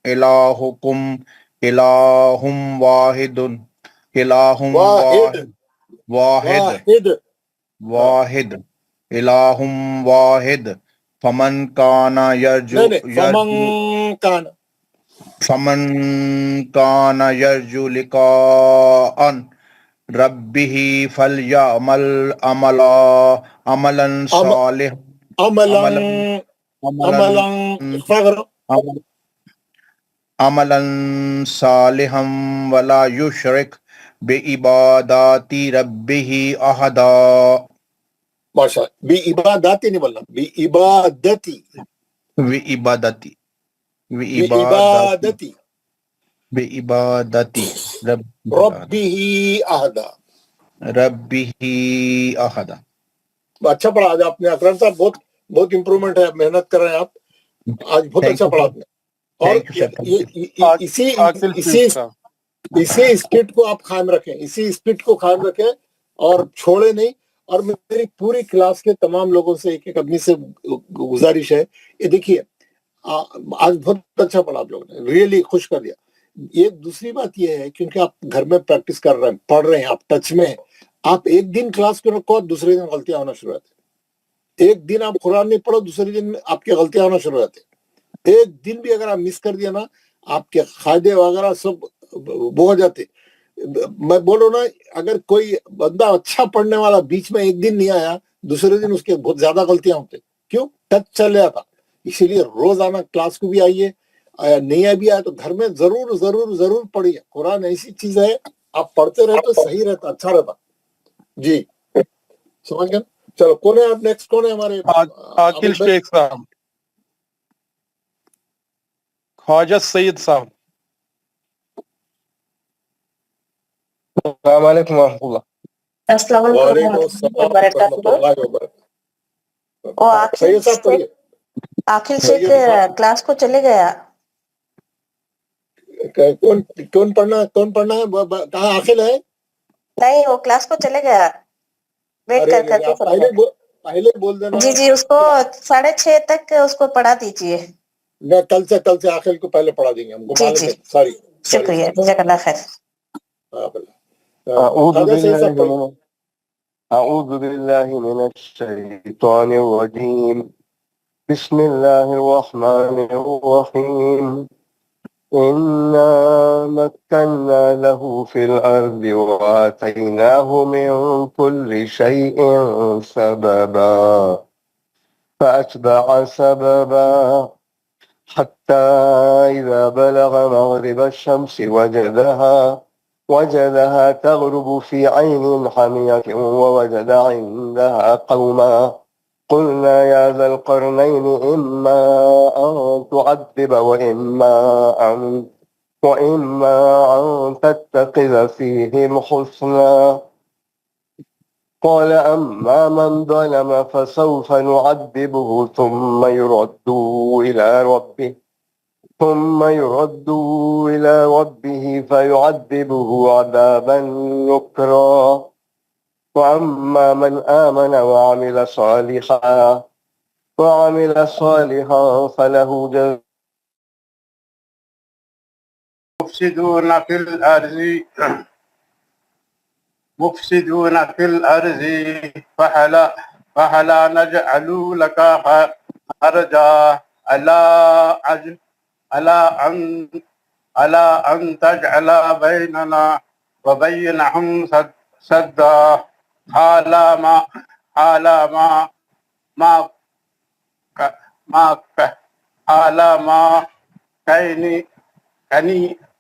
الہکم الہ واحد الہ واحد فمن کان یرجو لقاء ربہ فلیعمل عملا صالحا ولا یشرک بعبادات ربه احدا. ماشاء بی عباداتی نہیں بولنا، بی عبادتی، وعبادتی بی وعبادتی عبادتی بعبادتی ربی احدا. ربه احدا. اچھا پڑھا آج آپ نے اکرم صاحب، بہت امپرومنٹ ہے، محنت کر رہے ہیں آپ آج، بہت تھینک اچھا یو پڑھا سر، آپ نے. اور thank you sir, thank you. Aqil Shaikh صاحب. اسی اسپرٹ کو آپ قائم رکھیں، اسی اسپرٹ کو قائم رکھیں اور چھوڑے نہیں. اور میری پوری کلاس کے تمام لوگوں سے، ایک ایک آدمی سے گزارش ہے، یہ دیکھیے آج بہت اچھا پڑھا آپ لوگوں نے، ریئلی خوش کر دیا. یہ دوسری بات یہ ہے، کیونکہ آپ گھر میں پریکٹس کر رہے ہیں، پڑھ رہے ہیں، آپ ٹچ میں ہیں. آپ ایک دن کلاس کو رکھو، دوسرے دن غلطیاں ہونا شروع ہوتی ہیں. ایک دن آپ قرآن نہیں پڑھو، دوسرے دن آپ کی غلطیاں ہونا شروع ہوتی ہیں. ایک دن بھی اگر آپ مس کر دیا نا، آپ کے قاعدے وغیرہ سب وہ ہو جاتے. میں بولو نا، اگر کوئی بندہ اچھا پڑھنے والا بیچ میں ایک دن نہیں آیا، دوسرے دن اس کے بہت زیادہ غلطیاں ہوتے. کیوں؟ ٹچ چل جاتا. اسی لیے روزانہ کلاس کو بھی آئیے، نہیں بھی آئے تو گھر میں ضرور ضرور ضرور پڑھیے. قرآن ایسی چیز ہے، آپ پڑھتے رہے تو صحیح رہتا، اچھا رہتا. جی سمجھ گئے. چلو کون ہے آپ نیکسٹ؟ کون ہے ہمارے عاقل عامر بھائی؟ شیخ صاحب. خواجہ سید صاحب. السلام علیکم ورحمۃ اللہ. السلام علیکم وعلیکم ورحمۃ اللہ السلام ورحمۃ وبرکاتہ. اللہ وبرکاتہ. وہ آخر سید صاحب سے پڑھیے. آخر سے سید صاحب کلاس کو چلے گیا. کون پڑھنا ہے؟ کہاں عاقل ہے؟ نہیں، وہ کلاس کو چلے گیا. ویٹ ارے کر کے آپ چلا گیا. پہلے بول دینا. جی جی، اس کو 6:30 تک اس کو پڑھا دیجیے. میں کل سے عاقل کو پہلے پڑھا دیں گے، ہم کو جی معلوم جی، ہے. سوری شکریہ، جزاک اللہ خیر. اعوذ خواجہ سید صاحب پڑھیے. باللہ اعوذ باللہ من الشیطان الرجیم. بسم اللہ الرحمن الرحیم. إنا مكنا له في الأرض وآتيناه من كل شيء سببا فأتبع سببا حتى إذا بلغ مغرب الشمس وجدها تغرب في عين حمية ووجد عندها قوما. قلنا يا ذا القرنين إما أن تعذب وإما أن تتخذ فيهم حسنا. قال أما من ظلم فسوف نعذبه ثم يردوا إلى ربه فيعذبه عذابا نكرا. وأما من آمن وعمل صالحا فله جزاء. مفسدون في الأرض فهلا نجعل لك خرجا على أن تجعل بيننا وبينهم سدا. قال ما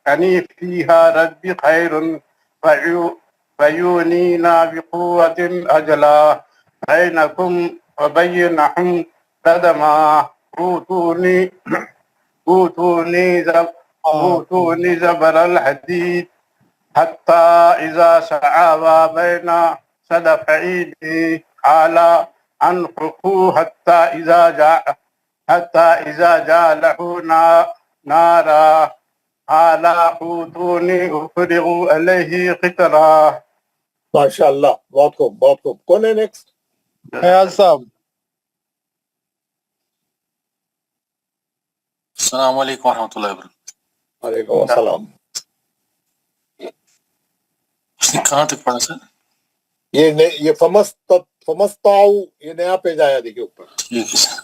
كني فيها ربي خير فيونينا بقوة أجلا بينكم وبينهم ردما. أوتوني زبر الحديد حتى إذا سعى بين صدفين قال أنفقوا حتى إذا جعله نارا قال أوتوني أفرغ عليه قطرا. ماشاء اللہ، بہت خوب بہت خوب. کون ہے نیکسٹ؟ خیال صاحب. السلام علیکم ورحمۃ اللہ وبرکاتہ. وعلیکم السلام. اس نے کہاں تک پڑھا سر؟ یہ فمستاؤ، یہ نیا پیج آیا دیکھیے اوپر. ٹھیک ہے سر.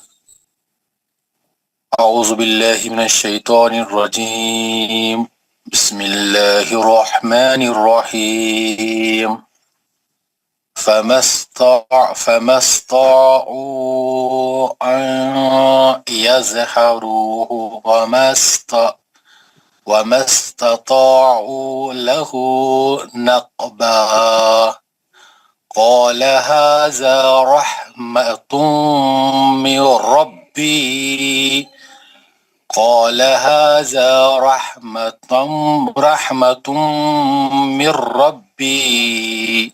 اعوذ باللہ من الشیطان الرجیم. بسم اللہ الرحمن الرحیم. فما استطاعوا أن يظهروه وما استطاعوا له نقبا قال هذا رحمة من ربي قال هذا رحمة من ربي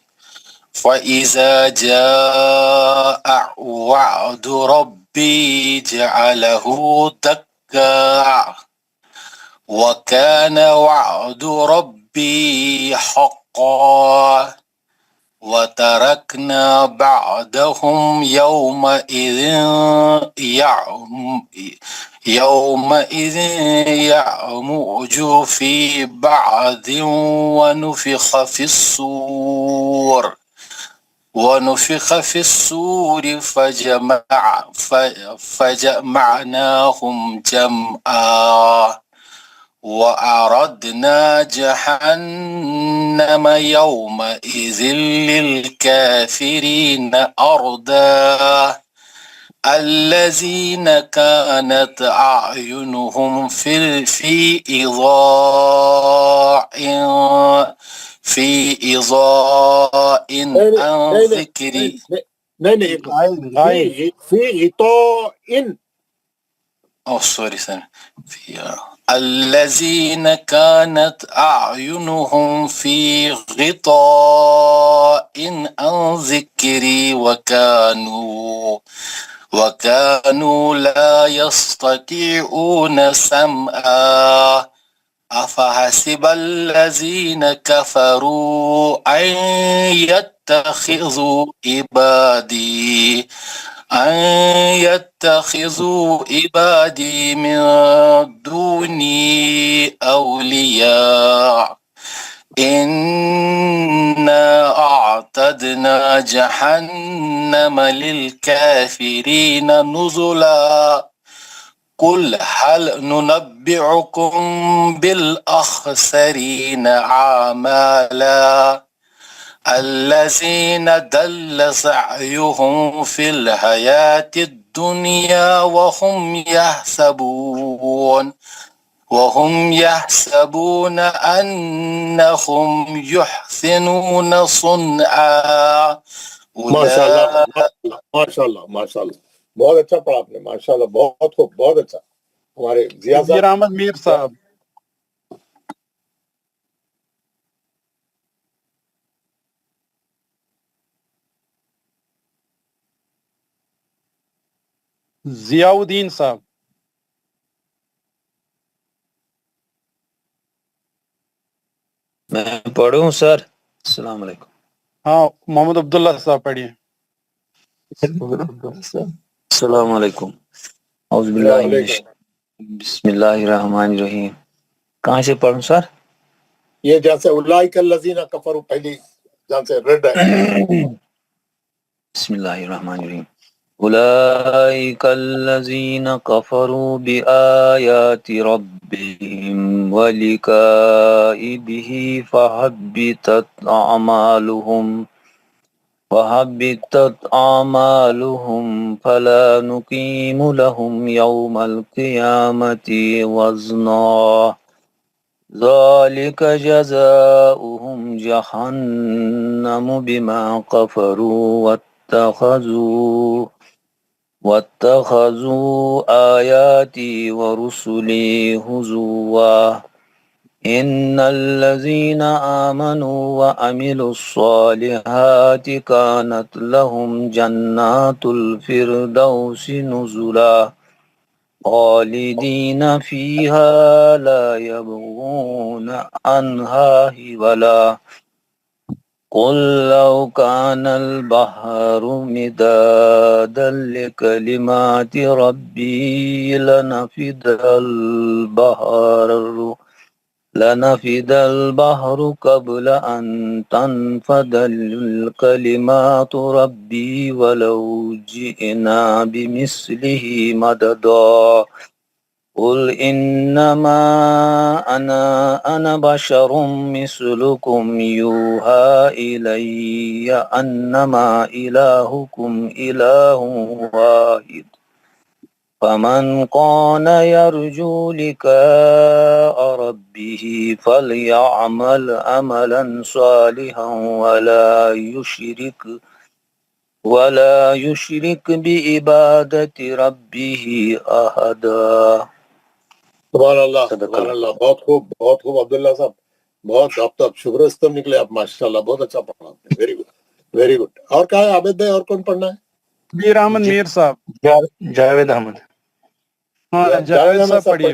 فإذا جاء وعد ربي جعله دكا وكان وعد ربي حقا وتركنا بعدهم يومئذ يعمج في بعض ونفخ في الصور فجمعناهم جمعا وأعرضنا جهنم يومئذ للكافرين أردا الذين كانت أعينهم في إضاء عن ذكري في غطاء الذين كانت أعينهم في غطاء عن ذكري وكانوا لا يستطيعون سمعا أفحسب الذين كفروا أن يتخذوا عبادي من دوني أولياء إنا أعتدنا جهنم للكافرين نزلا قل هل ننبئكم بالأخسرين أعمالا الذين دل سعيهم في الحياة الدنيا وهم يحسبون أنهم يحسنون صنعا ماشاءاللہ ماشاءاللہ ماشاءاللہ بہت اچھا پڑھا آپ نے ماشاءاللہ بہت خوب بہت اچھا ہمارے ضیاء نذیر احمد میر صاحب ضیاء الدین صاحب میں پڑھوں سر السلام علیکم ہاں محمد عبداللہ صاحب پڑھیے السلام علیکم اعوذ باللہ من الشیطان بسم اللہ الرحمن الرحیم کہاں سے پڑھوں سر یہ جیسے اولئک الذین کفروا پہلی جہاں سے ریڈ ہے بسم اللہ الرحمن الرحیم اولئک الذین کفروا بآیات ربهم ولقائه فحبطت أعمالهم فلا نقيم لهم يوم القيامة وزنا ذلك جزاؤهم جهنم بما كفروا واتخذوا آياتي ورسلي هزوا إن الذين آمنوا وعملوا الصالحات كانت لهم جنات الفردوس نزلا خالدين فيها لا يبغون عنها حولا قل لو كان البحر مدادا لكلمات ربي لنفد البحر قبل أن تنفد الكلمات ربي ولو جئنا بمثله مددا قل إنما أنا بشر مثلكم يوحى إلي أنما إلهكم إله واحد فمن كان يرجو لقاء ربه فليعمل عملا صالحا ولا يشرك بعبادة ربه أحدا. سبحان اللہ سبحان اللہ، بہت خوب عبداللہ صاحب، بہت آپ تو اب شکرستم نکلے آپ، ماشاءاللہ بہت اچھا پڑھا آپ نے، ویری گڈ ویری گڈ. اور کہا ہے عابد بھائی، اور کون پڑھنا ہے؟ میر احمد میر صاحب. جاوید احمد. ہاں جاوید صاحب پڑھیے.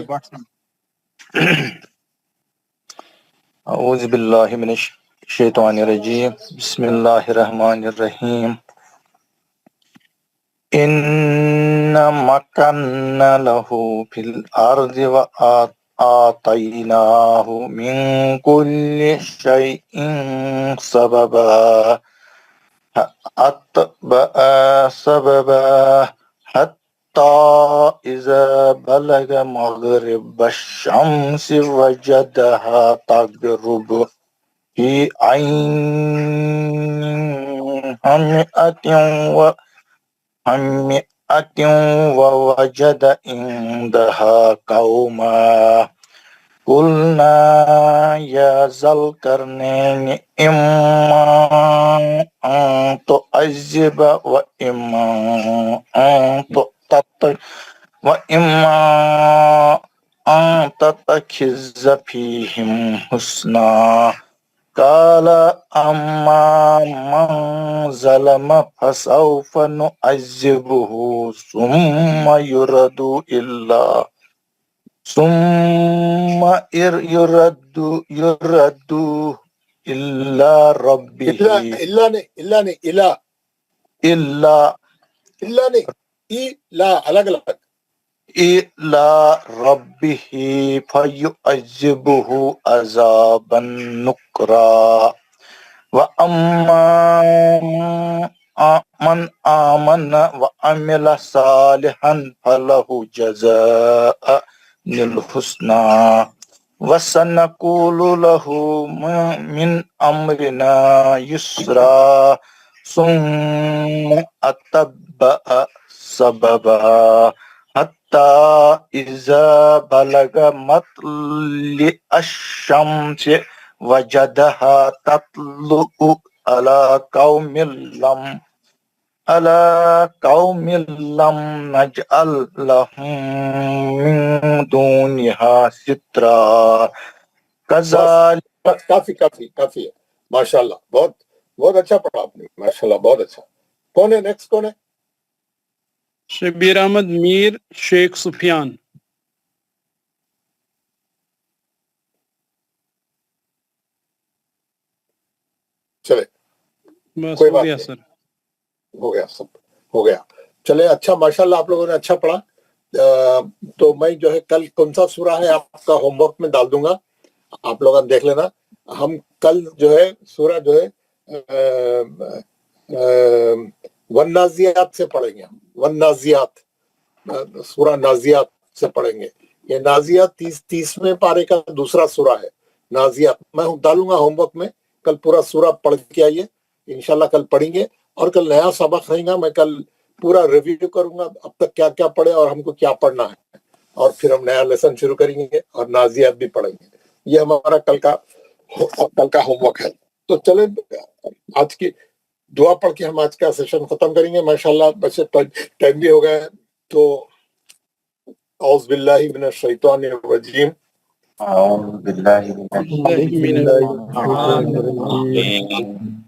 اعوذ باللہ من الشیطان الرجیم، بسم اللہ الرحمن الرحیم. ان مکننا له فی الارض وآتیناہ من کل شیء سببا حتی اذا بلغ مغرب الشمس وجدها تغرب فی عین حمیئة ووجد عندها قوما قلنا يا ذا القرنين إما أن تعذب وإما أن تتخذ فيهم حسنا. قال أما من ظلم فسوف نعذبه ثم يرد إلى ربه إلى ربه فيعذبه عذابا نكرا. وأما من آمن وعمل صالحا فله جزاء الحسنى وسنقول له من أمرنا يسرا. ثم أتبع سببا حتى إذا بلغ مطلع الشمس وجدها تطلع على قوم لم نجعل لهم من دونها سترا. کافی ہے، ماشاءاللہ بہت اچھا پڑھا آپ نے، ماشاءاللہ بہت اچھا. کون ہے نیکسٹ؟ کون ہے؟ شبیر احمد میر شیخ سفیان. چلے بس کوئی ہو بات گیا نہیں، سر. ہو گیا سب ہو گیا. چلے اچھا، ماشاءاللہ آپ لوگوں نے اچھا پڑھا. تو میں جو ہے کل کون سا سورہ ہے آپ کا ہوم ورک میں ڈال دوں گا، آپ لوگ دیکھ لینا. ہم کل جو ہے سورہ جو ہے والنازیات سے پڑھیں گے. والنازیات، سورہ نازیات سے پڑھیں گے. یہ نازیات 30ویں پارے کا دوسرا سورہ ہے، نازیات. میں ڈالوں گا ہوم ورک میں، کل پورا سورہ پڑھ کے آئیے انشاءاللہ. کل پڑھیں گے اور کل نیا سبق رہے گا. میں کل پورا ریویو کروں گا اب تک کیا کیا پڑھے اور ہم کو کیا پڑھنا ہے، اور پھر ہم نیا لیسن شروع کریں گے اور نازیات بھی پڑھیں گے. یہ ہمارا کل کا ہوم ورک ہے. تو چلیں آج کی دعا پڑھ کے ہم آج کا سیشن ختم کریں گے ماشاءاللہ. بچے ٹائم بھی ہو گیا ہے. تو اعوذ باللہ من الشیطان الرجیم،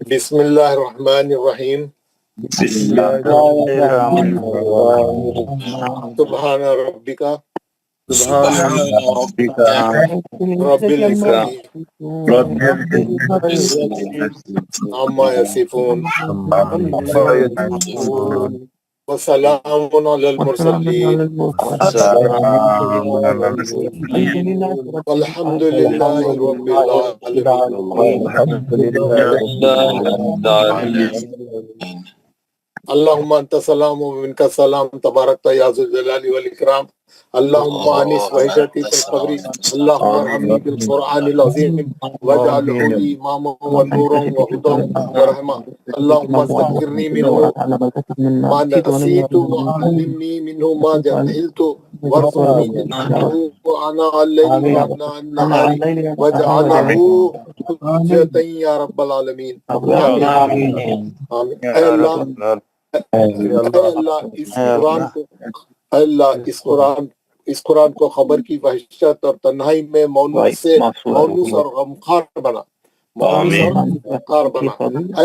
بسم اللہ الرحمن الرحیم. سبحان ربک رب العزت عما یصفون وسلام علی المرسلین والحمد للہ رب العالمین. اللہم انت السلام و منک السلام، تبارکت یا ذو الجلال والاکرام. اللهم انس وحدتي في القبر اللهم ارحمني بالقرآن العظيم واجعله لي اماما ونورا وهدى ورحمة اللهم ذكرني منه ما نسيت وعلمني منه ما جهلت وارزقني تلاوته آناء الليل وآناء النهار واجعله حجة يا رب العالمين آمين آمين اے اللہ اس قرآن کو خبر کی وحشت اور تنہائی میں مونس اور غمخوار بنا اے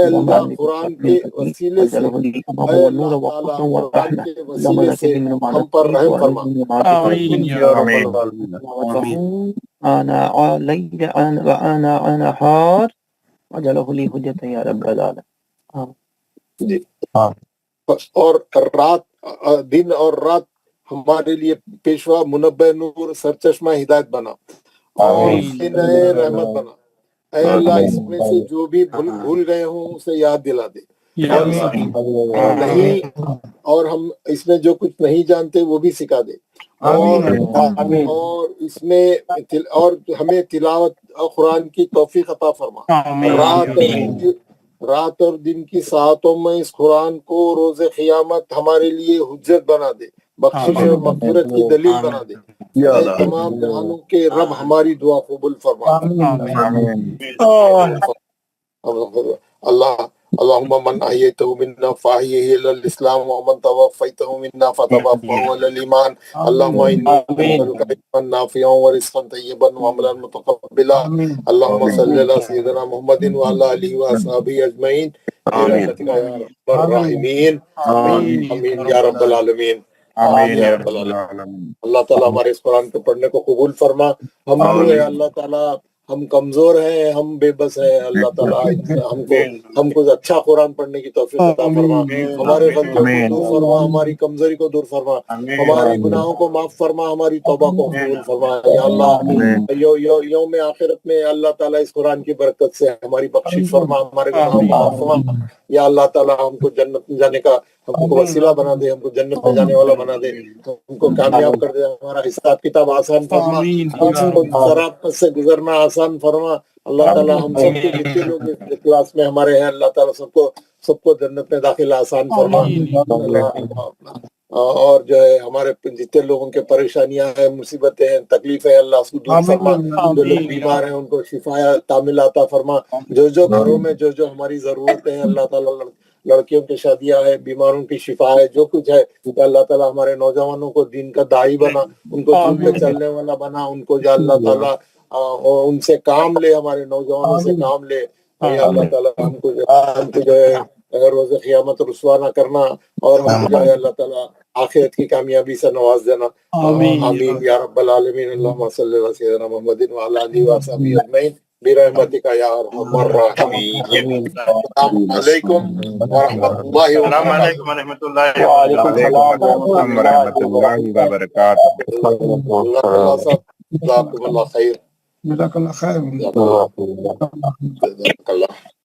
اللہ قرآن کے وسیلے سے اے اللہ تعالیٰ قرآن کے وسیلے سے ہم پر رحم فرما آمین یا رب العالمین آناء نہار وجعله لي حجة يا رب العالمين جی اور رات دن اور رات ہمارے لیے پیشوا منبع نور سرچشمہ ہدایت بنا اور نئے رحمت بنا اے اللہ اس میں سے جو بھی بھول گئے ہوں اسے یاد دلا دے نہیں اور ہم اس میں جو کچھ نہیں جانتے وہ بھی سکھا دے اور اس میں اور ہمیں تلاوت قرآن کی توفیق عطا فرما رات اور دن کی ساعتوں میں اس قرآن کو روز قیامت ہمارے لیے حجت بنا دے بخشش اور مغفرت کی دلیل بنا دے اے تمام جہانوں کے رب ہماری دعا قبول فرما اللهم من أحييته منا فأحيه إلى الإسلام ومن توفيته منا فتوفه على الإيمان اللهم إني أسألك علما نافعا ورزقا طيبا وعملا متقبلا اللهم صل على سيدنا محمد وعلى آله وأصحابه أجمعين برحمتك يا رب الراحمين آمين يا رب العالمين آمین یا رب العالمین اللہ تعالیٰ ہمارے اس قرآن کو پڑھنے کو قبول فرما ہم اللہ تعالیٰ ہم کمزور ہیں ہم بے بس ہیں اللہ تعالیٰ ہم کو اچھا قرآن پڑھنے کی توفیق عطا فرما ہمارے غلطیوں کو دور فرما ہماری کمزوری کو دور فرما ہمارے گناہوں کو معاف فرما ہماری توبہ کو قبول فرما یا اللہ یوم آخرت میں اللہ تعالیٰ اس قرآن کی برکت سے ہماری بخشش فرما ہمارے گناہوں کو معاف فرما یا اللہ تعالیٰ ہم کو جنت میں جانے کا ہم کو وسیلہ بنا دے ہم کو جنت میں جانے والا بنا دے ہم کو کامیاب کر دے ہمارا حساب کتاب آسان فرما ہم کو صراط سے گزرنا آسان فرما اللہ تعالیٰ ہم سب کے جتنے لوگ اس کلاس میں ہمارے ہیں اللہ تعالیٰ سب کو جنت میں داخلہ آسان فرما اور جو ہے ہمارے جتنے لوگوں کے پریشانیاں ہیں مصیبتیں ہیں تکلیفیں ہیں اللہ اس کو دور فرما جو لوگ بیمار ہیں ان کو شفا کامل عطا فرما جو گھروں میں جو ہماری ضرورتیں ہیں اللہ تعالیٰ لڑکیوں کی شادیاں ہیں بیماروں کی شفا ہے جو کچھ ہے اللہ تعالیٰ ہمارے نوجوانوں کو دین کا داعی بنا ان کو دین پہ چلنے والا بنا ان کو جو اللہ تعالیٰ ان سے کام لے ہمارے نوجوانوں سے کام لے یا اللہ تعالیٰ ہم کو جو ہے روز قیامت رسوا نہ کرنا اور ہم جو ہے اللہ تعالیٰ آخرت کی کامیابی سے نواز دینا آمین یا رب العالمین اللہم صلی اللہ سیدنا محمد وعلی آلہ وصحبہ اجمعین برحمتک یا ارحم الراحمین السلام علیکم ورحمۃ اللہ وبرکاتہ جزاکم اللہ خیر جزاک اللہ خیر جزاک اللہ